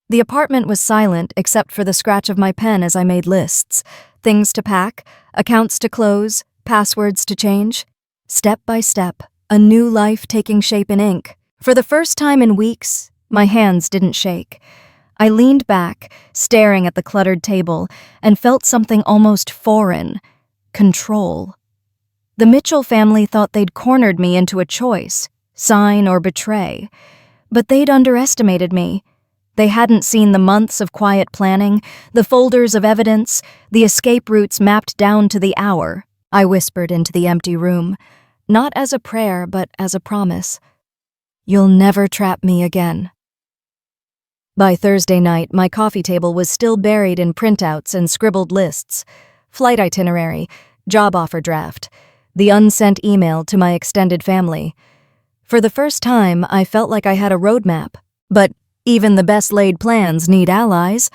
The apartment was silent except for the scratch of my pen as I made lists. Things to pack, accounts to close, passwords to change. Step by step, a new life taking shape in ink. For the first time in weeks, my hands didn't shake. I leaned back, staring at the cluttered table, and felt something almost foreign. Control. The Mitchell family thought they'd cornered me into a choice, sign or betray. But they'd underestimated me. They hadn't seen the months of quiet planning, the folders of evidence, the escape routes mapped down to the hour. I whispered into the empty room, not as a prayer, but as a promise. "You'll never trap me again." By Thursday night, my coffee table was still buried in printouts and scribbled lists. Flight itinerary, job offer draft, the unsent email to my extended family. For the first time, I felt like I had a roadmap. But even the best-laid plans need allies.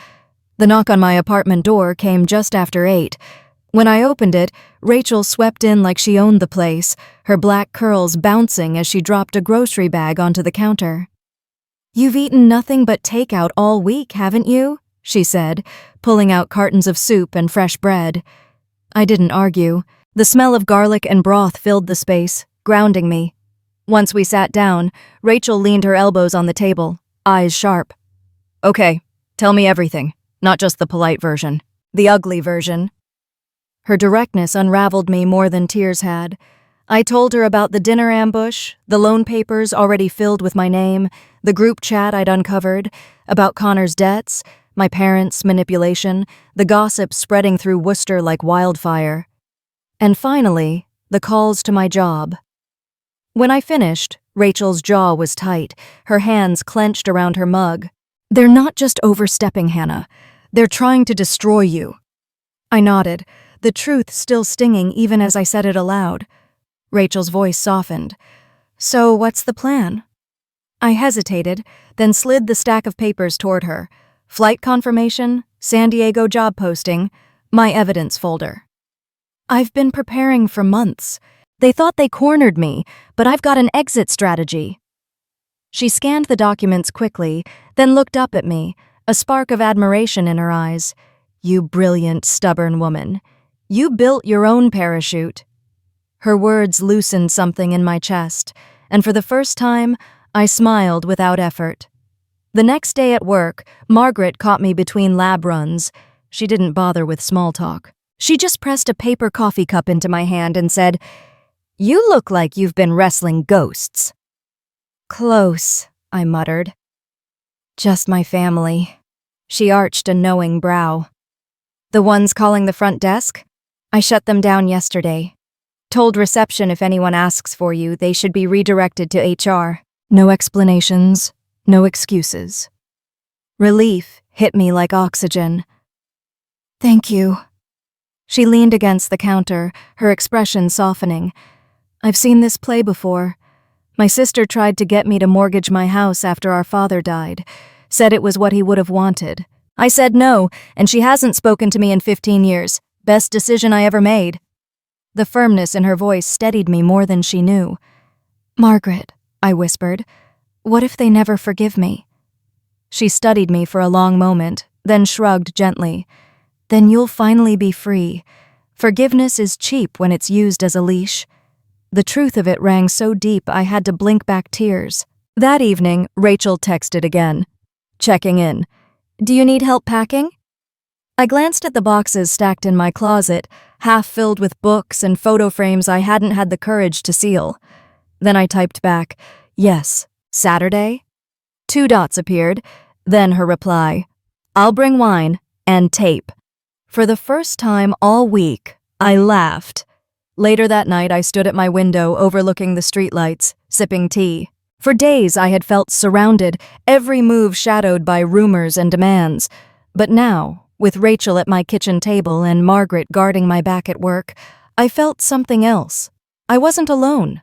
The knock on my apartment door came just after 8. When I opened it, Rachel swept in like she owned the place, her black curls bouncing as she dropped a grocery bag onto the counter. "You've eaten nothing but takeout all week, haven't you?" she said, pulling out cartons of soup and fresh bread. I didn't argue. The smell of garlic and broth filled the space, grounding me. Once we sat down, Rachel leaned her elbows on the table, eyes sharp. Okay, tell me everything, not just the polite version. The ugly version. Her directness unraveled me more than tears had. I told her about the dinner ambush, the loan papers already filled with my name, the group chat I'd uncovered, about Connor's debts, my parents' manipulation, the gossip spreading through Worcester like wildfire. And finally, the calls to my job. When I finished, Rachel's jaw was tight, her hands clenched around her mug. They're not just overstepping, Hannah. They're trying to destroy you. I nodded, the truth still stinging even as I said it aloud. Rachel's voice softened. So what's the plan? I hesitated, then slid the stack of papers toward her. Flight confirmation, San Diego job posting, my evidence folder. I've been preparing for months. They thought they cornered me, but I've got an exit strategy. She scanned the documents quickly, then looked up at me, a spark of admiration in her eyes. You brilliant, stubborn woman. You built your own parachute. Her words loosened something in my chest, and for the first time, I smiled without effort. The next day at work, Margaret caught me between lab runs. She didn't bother with small talk. She just pressed a paper coffee cup into my hand and said, "You look like you've been wrestling ghosts." "Close," I muttered. "Just my family." She arched a knowing brow. "The ones calling the front desk? I shut them down yesterday. Told reception if anyone asks for you, they should be redirected to HR. No explanations, no excuses." Relief hit me like oxygen. "Thank you." She leaned against the counter, her expression softening. "I've seen this play before. My sister tried to get me to mortgage my house after our father died. Said it was what he would have wanted. I said no, and she hasn't spoken to me in 15 years. Best decision I ever made." The firmness in her voice steadied me more than she knew. "Margaret," I whispered, "what if they never forgive me?" She studied me for a long moment, then shrugged gently. "Then you'll finally be free. Forgiveness is cheap when it's used as a leash." The truth of it rang so deep I had to blink back tears. That evening, Rachel texted again, checking in. "Do you need help packing?" I glanced at the boxes stacked in my closet, half filled with books and photo frames I hadn't had the courage to seal. Then I typed back, "Yes, Saturday?" 2 dots appeared, then her reply, "I'll bring wine and tape." For the first time all week, I laughed. Later that night, I stood at my window overlooking the streetlights, sipping tea. For days, I had felt surrounded, every move shadowed by rumors and demands. But now, with Rachel at my kitchen table and Margaret guarding my back at work, I felt something else. I wasn't alone.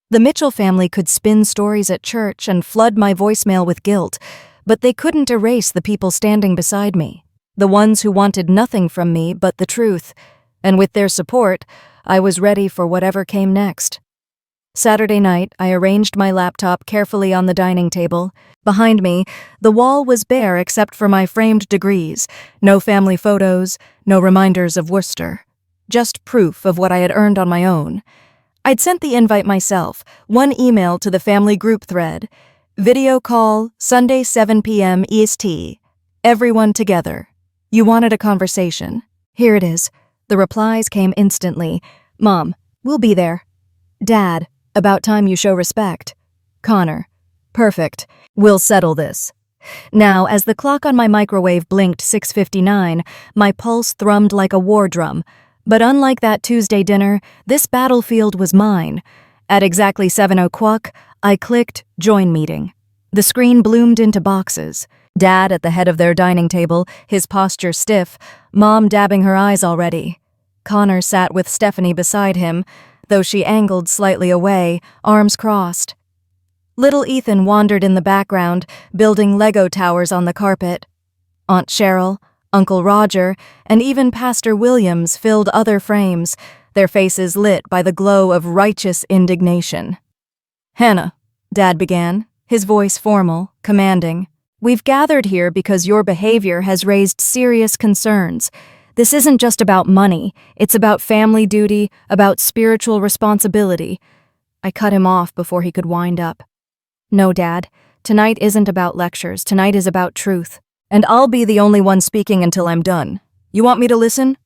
The Mitchell family could spin stories at church and flood my voicemail with guilt, but they couldn't erase the people standing beside me, the ones who wanted nothing from me but the truth. And with their support, I was ready for whatever came next. Saturday night, I arranged my laptop carefully on the dining table. Behind me, the wall was bare except for my framed degrees. No family photos, no reminders of Worcester. Just proof of what I had earned on my own. I'd sent the invite myself, one email to the family group thread. Video call, Sunday 7 p.m. EST. Everyone together. You wanted a conversation. Here it is. The replies came instantly. Mom, we'll be there. Dad, about time you show respect. Connor, perfect. We'll settle this. Now, as the clock on my microwave blinked 6:59, my pulse thrummed like a war drum. But unlike that Tuesday dinner, this battlefield was mine. At exactly 7:00, I clicked Join Meeting. The screen bloomed into boxes. Dad at the head of their dining table, his posture stiff, Mom dabbing her eyes already. Connor sat with Stephanie beside him, though she angled slightly away, arms crossed. Little Ethan wandered in the background, building Lego towers on the carpet. Aunt Cheryl, Uncle Roger, and even Pastor Williams filled other frames, their faces lit by the glow of righteous indignation. "Hannah," Dad began, his voice formal, commanding, "we've gathered here because your behavior has raised serious concerns. This isn't just about money, it's about family duty, about spiritual responsibility." I cut him off before he could wind up. No, Dad. Tonight isn't about lectures. Tonight is about truth. And I'll be the only one speaking until I'm done. You want me to listen?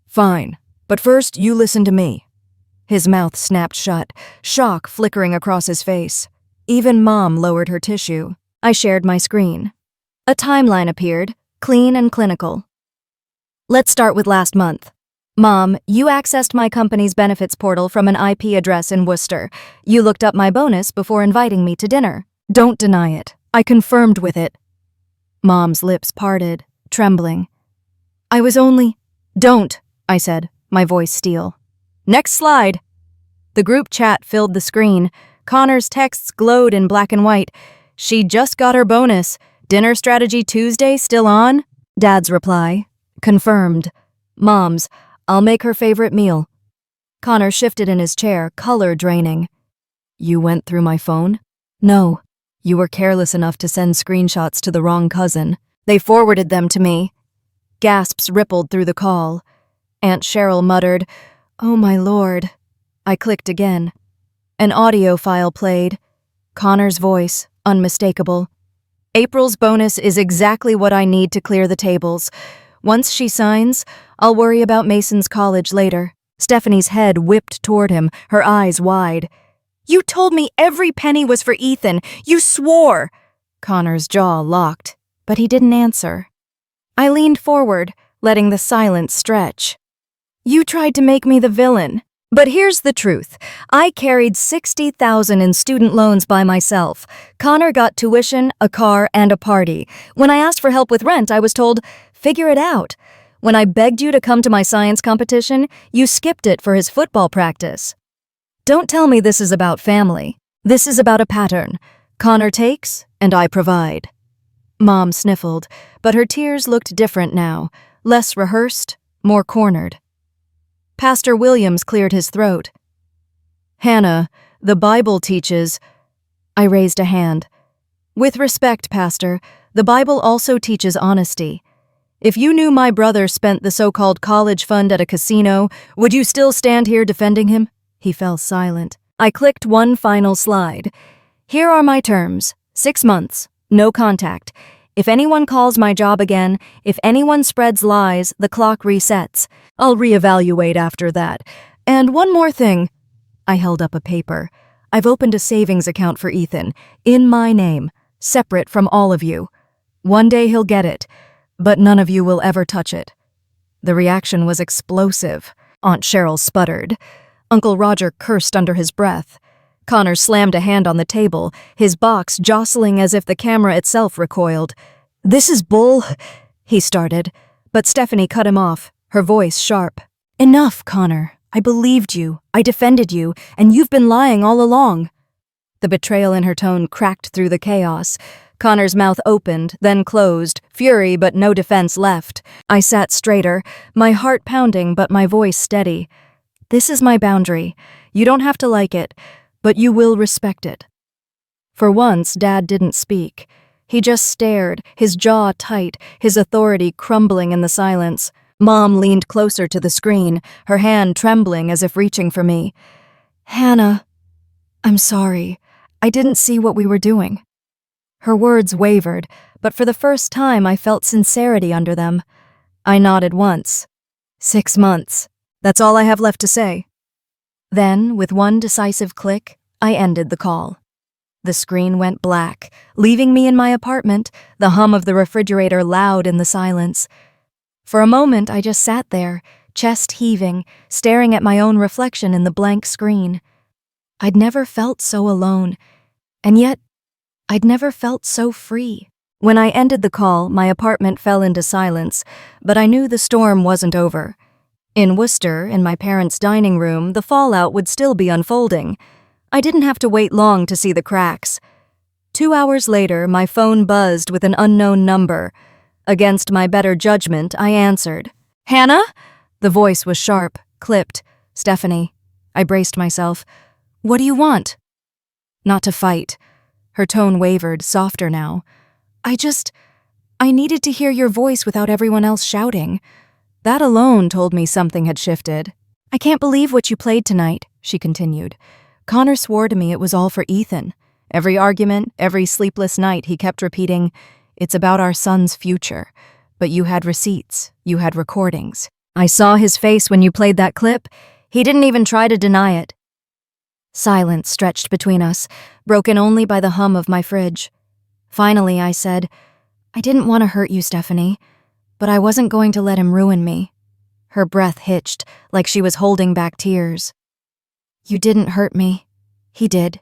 Fine. But first, you listen to me. His mouth snapped shut, shock flickering across his face. Even Mom lowered her tissue. I shared my screen. A timeline appeared, clean and clinical. Let's start with last month. Mom, you accessed my company's benefits portal from an IP address in Worcester. You looked up my bonus before inviting me to dinner. Don't deny it. I confirmed with it. Mom's lips parted, trembling. I was only— Don't, I said, my voice steel. Next slide. The group chat filled the screen. Connor's texts glowed in black and white. She just got her bonus. Dinner strategy Tuesday still on? Dad's reply. Confirmed. Mom's. I'll make her favorite meal. Connor shifted in his chair, color draining. You went through my phone? No. You were careless enough to send screenshots to the wrong cousin. They forwarded them to me. Gasps rippled through the call. Aunt Cheryl muttered, Oh my Lord. I clicked again. An audio file played. Connor's voice, unmistakable. April's bonus is exactly what I need to clear the tables. Once she signs, I'll worry about Mason's college later. Stephanie's head whipped toward him, her eyes wide. You told me every penny was for Ethan. You swore. Connor's jaw locked, but he didn't answer. I leaned forward, letting the silence stretch. You tried to make me the villain. But here's the truth. I carried $60,000 in student loans by myself. Connor got tuition, a car, and a party. When I asked for help with rent, I was told, figure it out. When I begged you to come to my science competition, you skipped it for his football practice. Don't tell me this is about family. This is about a pattern. Connor takes, and I provide. Mom sniffled, but her tears looked different now, less rehearsed, more cornered. Pastor Williams cleared his throat. Hannah, the Bible teaches— I raised a hand. With respect, Pastor, the Bible also teaches honesty. If you knew my brother spent the so-called college fund at a casino, would you still stand here defending him? He fell silent. I clicked one final slide. Here are my terms. 6 months. No contact. If anyone calls my job again, if anyone spreads lies, the clock resets. I'll reevaluate after that. And one more thing. I held up a paper. I've opened a savings account for Ethan, in my name, separate from all of you. One day he'll get it, but none of you will ever touch it. The reaction was explosive. Aunt Cheryl sputtered. Uncle Roger cursed under his breath. Connor slammed a hand on the table, his box jostling as if the camera itself recoiled. This is bull, he started, but Stephanie cut him off, her voice sharp. Enough, Connor. I believed you, I defended you, and you've been lying all along. The betrayal in her tone cracked through the chaos. Connor's mouth opened, then closed, fury but no defense left. I sat straighter, my heart pounding but my voice steady. This is my boundary. You don't have to like it, but you will respect it. For once, Dad didn't speak. He just stared, his jaw tight, his authority crumbling in the silence. Mom leaned closer to the screen, her hand trembling as if reaching for me. Hannah, I'm sorry. I didn't see what we were doing. Her words wavered, but for the first time I felt sincerity under them. I nodded once. 6 months. That's all I have left to say. Then, with one decisive click, I ended the call. The screen went black, leaving me in my apartment, the hum of the refrigerator loud in the silence. For a moment, I just sat there, chest heaving, staring at my own reflection in the blank screen. I'd never felt so alone, and yet, I'd never felt so free. When I ended the call, my apartment fell into silence, but I knew the storm wasn't over. In Worcester, in my parents' dining room, the fallout would still be unfolding. I didn't have to wait long to see the cracks. 2 hours later, my phone buzzed with an unknown number. Against my better judgment, I answered. Hannah? The voice was sharp, clipped. Stephanie. I braced myself. What do you want? Not to fight. Her tone wavered, softer now. I needed to hear your voice without everyone else shouting. That alone told me something had shifted. I can't believe what you played tonight, she continued. Connor swore to me it was all for Ethan. Every argument, every sleepless night, he kept repeating, "It's about our son's future. But you had receipts, you had recordings. I saw his face when you played that clip. He didn't even try to deny it." Silence stretched between us, broken only by the hum of my fridge. Finally, I said, "I didn't want to hurt you, Stephanie, but I wasn't going to let him ruin me." Her breath hitched, like she was holding back tears. "You didn't hurt me. He did."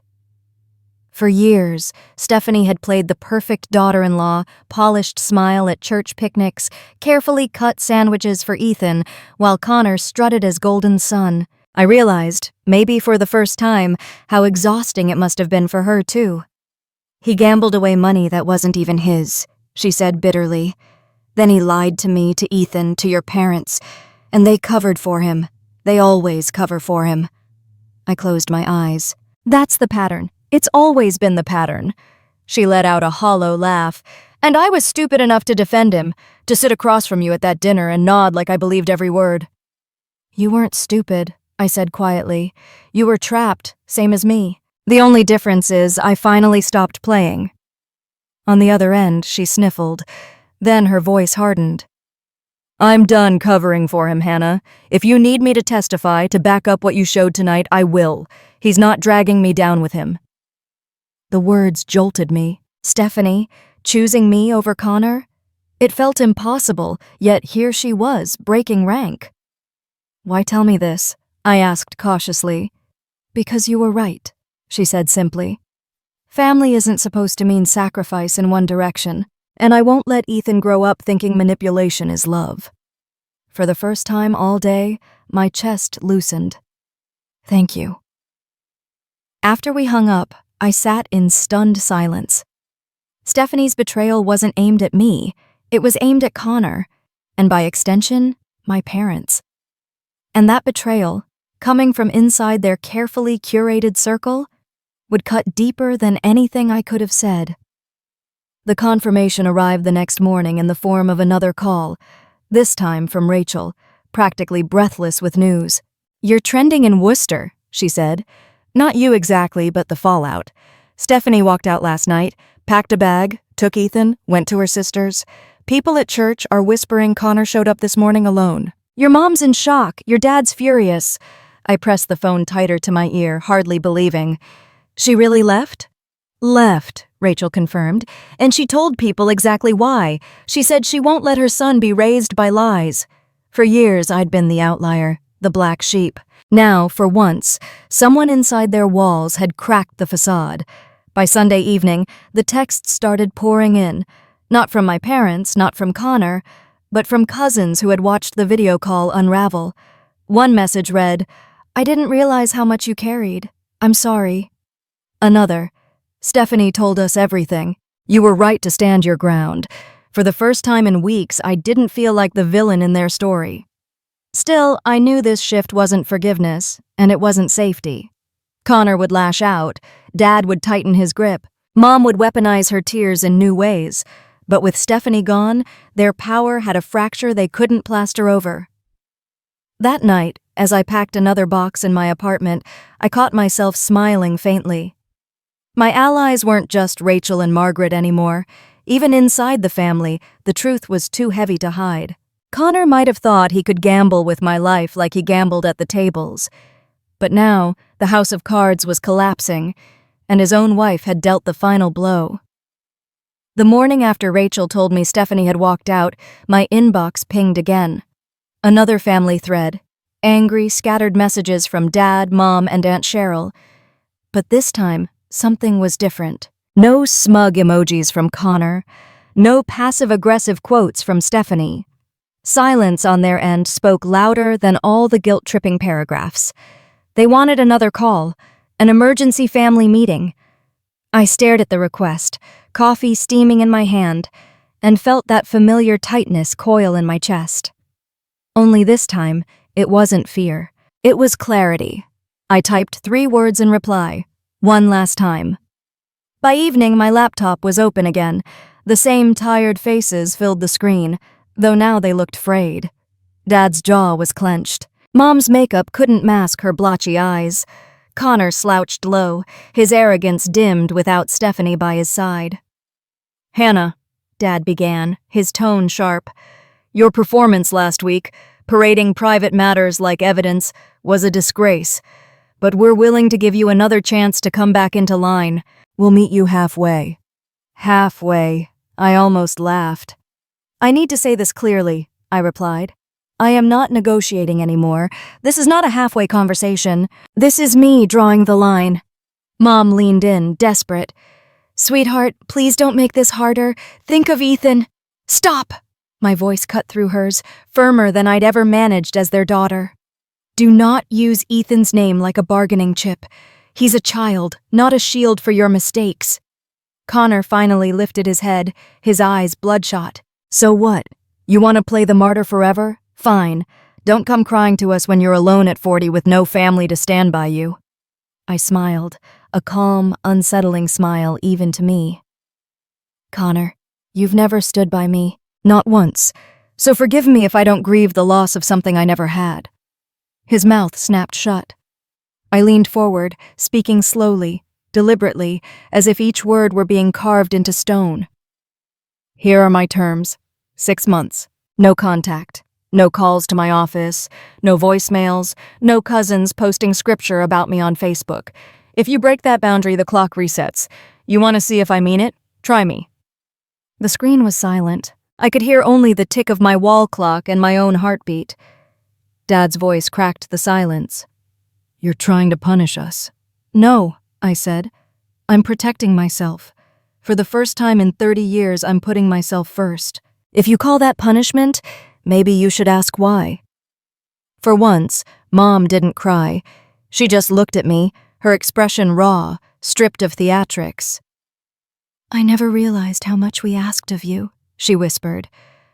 For years, Stephanie had played the perfect daughter-in-law, polished smile at church picnics, carefully cut sandwiches for Ethan, while Connor strutted as golden son. I realized, maybe for the first time, how exhausting it must have been for her, too. "He gambled away money that wasn't even his," she said bitterly. "Then he lied to me, to Ethan, to your parents, and they covered for him. They always cover for him." I closed my eyes. "That's the pattern. It's always been the pattern." She let out a hollow laugh. "And I was stupid enough to defend him, to sit across from you at that dinner and nod like I believed every word." "You weren't stupid," I said quietly. "You were trapped, same as me. The only difference is I finally stopped playing." On the other end, she sniffled. Then her voice hardened. "I'm done covering for him, Hannah. If you need me to testify, to back up what you showed tonight, I will. He's not dragging me down with him." The words jolted me. Stephanie, choosing me over Connor? It felt impossible, yet here she was, breaking rank. "Why tell me this?" I asked cautiously. "Because you were right," she said simply. "Family isn't supposed to mean sacrifice in one direction, and I won't let Ethan grow up thinking manipulation is love." For the first time all day, my chest loosened. "Thank you." After we hung up, I sat in stunned silence. Stephanie's betrayal wasn't aimed at me, it was aimed at Connor, and by extension, my parents. And that betrayal, coming from inside their carefully curated circle, would cut deeper than anything I could have said. The confirmation arrived the next morning in the form of another call, this time from Rachel, practically breathless with news. "You're trending in Worcester," she said. "Not you exactly, but the fallout. Stephanie walked out last night, packed a bag, took Ethan, went to her sister's. People at church are whispering Connor showed up this morning alone. Your mom's in shock, your dad's furious." I pressed the phone tighter to my ear, hardly believing. "She really left?" "Left," Rachel confirmed, "and she told people exactly why. She said she won't let her son be raised by lies." For years, I'd been the outlier, the black sheep. Now, for once, someone inside their walls had cracked the facade. By Sunday evening, the texts started pouring in. Not from my parents, not from Connor, but from cousins who had watched the video call unravel. One message read, "I didn't realize how much you carried. I'm sorry." Another, "Stephanie told us everything. You were right to stand your ground. For the first time in weeks, I didn't feel like the villain in their story." Still, I knew this shift wasn't forgiveness, and it wasn't safety. Connor would lash out, Dad would tighten his grip, Mom would weaponize her tears in new ways, but with Stephanie gone, their power had a fracture they couldn't plaster over. That night, as I packed another box in my apartment, I caught myself smiling faintly. My allies weren't just Rachel and Margaret anymore. Even inside the family, the truth was too heavy to hide. Connor might have thought he could gamble with my life like he gambled at the tables. But now, the house of cards was collapsing, and his own wife had dealt the final blow. The morning after Rachel told me Stephanie had walked out, my inbox pinged again. Another family thread. Angry, scattered messages from Dad, Mom, and Aunt Cheryl. But this time, something was different. No smug emojis from Connor. No passive-aggressive quotes from Stephanie. Silence on their end spoke louder than all the guilt-tripping paragraphs. They wanted another call, an emergency family meeting. I stared at the request, coffee steaming in my hand, and felt that familiar tightness coil in my chest. Only this time, it wasn't fear. It was clarity. I typed 3 words in reply, one last time. By evening, my laptop was open again. The same tired faces filled the screen, though now they looked frayed. Dad's jaw was clenched. Mom's makeup couldn't mask her blotchy eyes. Connor slouched low, his arrogance dimmed without Stephanie by his side. "Hannah," Dad began, his tone sharp, "your performance last week, parading private matters like evidence, was a disgrace. But we're willing to give you another chance to come back into line. We'll meet you halfway." Halfway. I almost laughed. "I need to say this clearly," I replied. "I am not negotiating anymore. This is not a halfway conversation. This is me drawing the line." Mom leaned in, desperate. "Sweetheart, please don't make this harder. Think of Ethan." "Stop!" My voice cut through hers, firmer than I'd ever managed as their daughter. "Do not use Ethan's name like a bargaining chip. He's a child, not a shield for your mistakes." Connor finally lifted his head, his eyes bloodshot. "So what? You want to play the martyr forever? Fine. Don't come crying to us when you're alone at 40 with no family to stand by you." I smiled, a calm, unsettling smile even to me. "Connor, you've never stood by me, not once, so forgive me if I don't grieve the loss of something I never had." His mouth snapped shut. I leaned forward, speaking slowly, deliberately, as if each word were being carved into stone. "Here are my terms. 6 months. No contact. No calls to my office. No voicemails. No cousins posting scripture about me on Facebook. If you break that boundary, the clock resets. You want to see if I mean it? Try me." The screen was silent. I could hear only the tick of my wall clock and my own heartbeat. Dad's voice cracked the silence. "You're trying to punish us." "No," I said. "I'm protecting myself. For the first time in 30 years, I'm putting myself first. If you call that punishment, maybe you should ask why." For once, Mom didn't cry. She just looked at me, her expression raw, stripped of theatrics. "I never realized how much we asked of you," she whispered.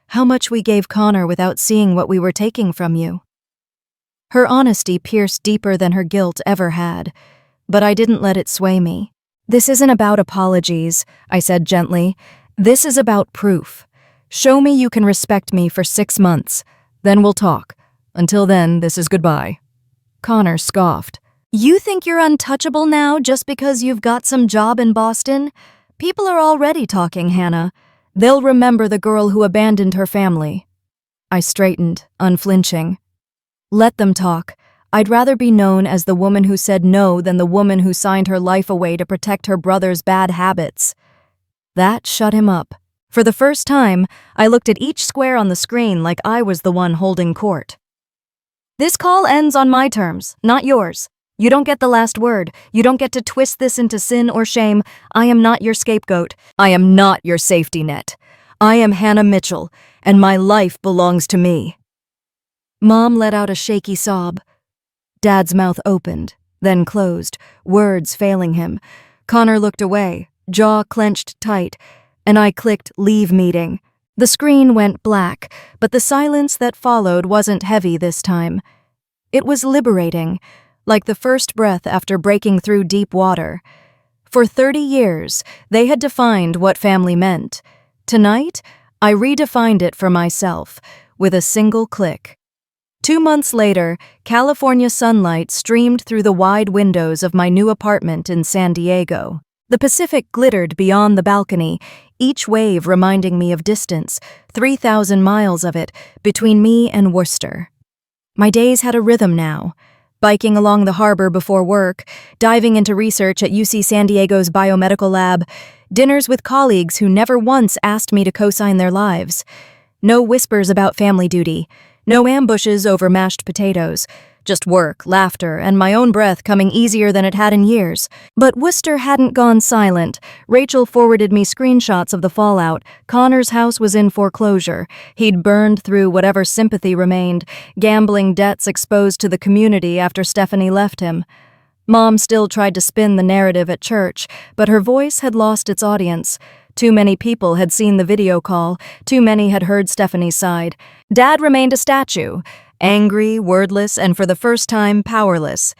"How much we gave Connor without seeing what we were taking from you." Her honesty pierced deeper than her guilt ever had, but I didn't let it sway me. "This isn't about apologies," I said gently. "This is about proof. Show me you can respect me for 6 months. Then we'll talk. Until then, this is goodbye." Connor scoffed. "You think you're untouchable now just because you've got some job in Boston? People are already talking, Hannah. They'll remember the girl who abandoned her family." I straightened, unflinching. "Let them talk. I'd rather be known as the woman who said no than the woman who signed her life away to protect her brother's bad habits." That shut him up. For the first time, I looked at each square on the screen like I was the one holding court. "This call ends on my terms, not yours. You don't get the last word. You don't get to twist this into sin or shame. I am not your scapegoat. I am not your safety net. I am Hannah Mitchell, and my life belongs to me." Mom let out a shaky sob. Dad's mouth opened, then closed, words failing him. Connor looked away, jaw clenched tight, and I clicked leave meeting. The screen went black, but the silence that followed wasn't heavy this time. It was liberating, like the first breath after breaking through deep water. For 30 years, they had defined what family meant. Tonight, I redefined it for myself, with a single click. 2 months later, California sunlight streamed through the wide windows of my new apartment in San Diego. The Pacific glittered beyond the balcony, each wave reminding me of distance, 3,000 miles of it, between me and Worcester. My days had a rhythm now. Biking along the harbor before work, diving into research at UC San Diego's biomedical lab, dinners with colleagues who never once asked me to co-sign their lives. No whispers about family duty. No ambushes over mashed potatoes, just work, laughter, and my own breath coming easier than it had in years. But Worcester hadn't gone silent. Rachel forwarded me screenshots of the fallout. Connor's house was in foreclosure. He'd burned through whatever sympathy remained, gambling debts exposed to the community after Stephanie left him. Mom still tried to spin the narrative at church, but her voice had lost its audience. Too many people had seen the video call. Too many had heard Stephanie's side. Dad remained a statue, angry, wordless, and for the first time, powerless.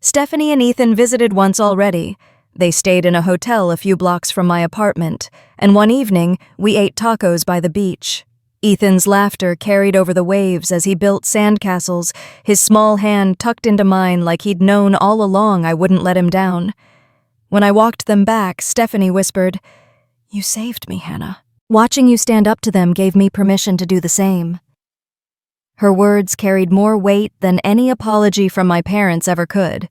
Stephanie and Ethan visited once already. They stayed in a hotel a few blocks from my apartment, and one evening, we ate tacos by the beach. Ethan's laughter carried over the waves as he built sandcastles, his small hand tucked into mine like he'd known all along I wouldn't let him down. When I walked them back, Stephanie whispered, "You saved me, Hannah. Watching you stand up to them gave me permission to do the same." Her words carried more weight than any apology from my parents ever could.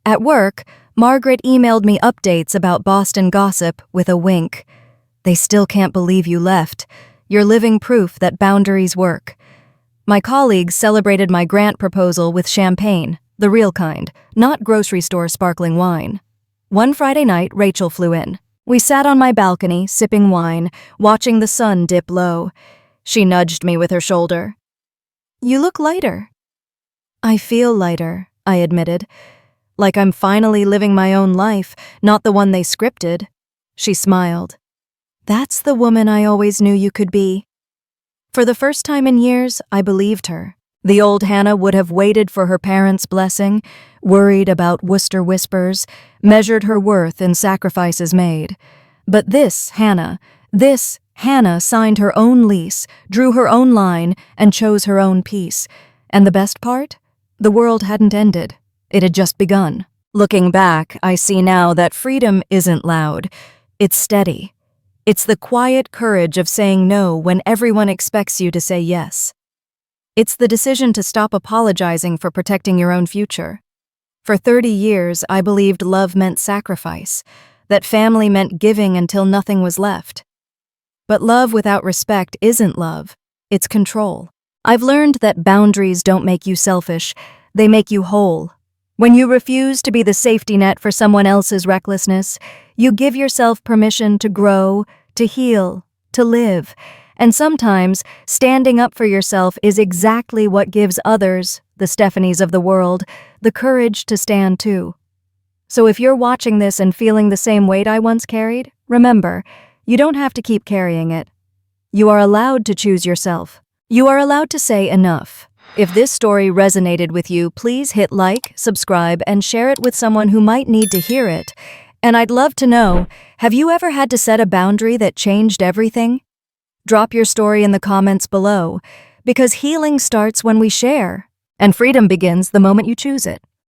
At work, Margaret emailed me updates about Boston gossip with a wink. "They still can't believe you left. You're living proof that boundaries work." My colleagues celebrated my grant proposal with champagne, the real kind, not grocery store sparkling wine. One Friday night, Rachel flew in. We sat on my balcony, sipping wine, watching the sun dip low. She nudged me with her shoulder. "You look lighter." "I feel lighter," I admitted. "Like I'm finally living my own life, not the one they scripted." She smiled. "That's the woman I always knew you could be." For the first time in years, I believed her. The old Hannah would have waited for her parents' blessing, worried about Worcester whispers, measured her worth in sacrifices made. But this Hannah signed her own lease, drew her own line, and chose her own peace. And the best part? The world hadn't ended. It had just begun. Looking back, I see now that freedom isn't loud. It's steady. It's the quiet courage of saying no when everyone expects you to say yes. It's the decision to stop apologizing for protecting your own future. For 30 years, I believed love meant sacrifice, that family meant giving until nothing was left. But love without respect isn't love, it's control. I've learned that boundaries don't make you selfish, they make you whole. When you refuse to be the safety net for someone else's recklessness, you give yourself permission to grow, to heal, to live. And sometimes, standing up for yourself is exactly what gives others, the Stephanies of the world, the courage to stand too. So if you're watching this and feeling the same weight I once carried, remember, you don't have to keep carrying it. You are allowed to choose yourself. You are allowed to say enough. If this story resonated with you, please hit like, subscribe, and share it with someone who might need to hear it. And I'd love to know, have you ever had to set a boundary that changed everything? Drop your story in the comments below, because healing starts when we share, and freedom begins the moment you choose it.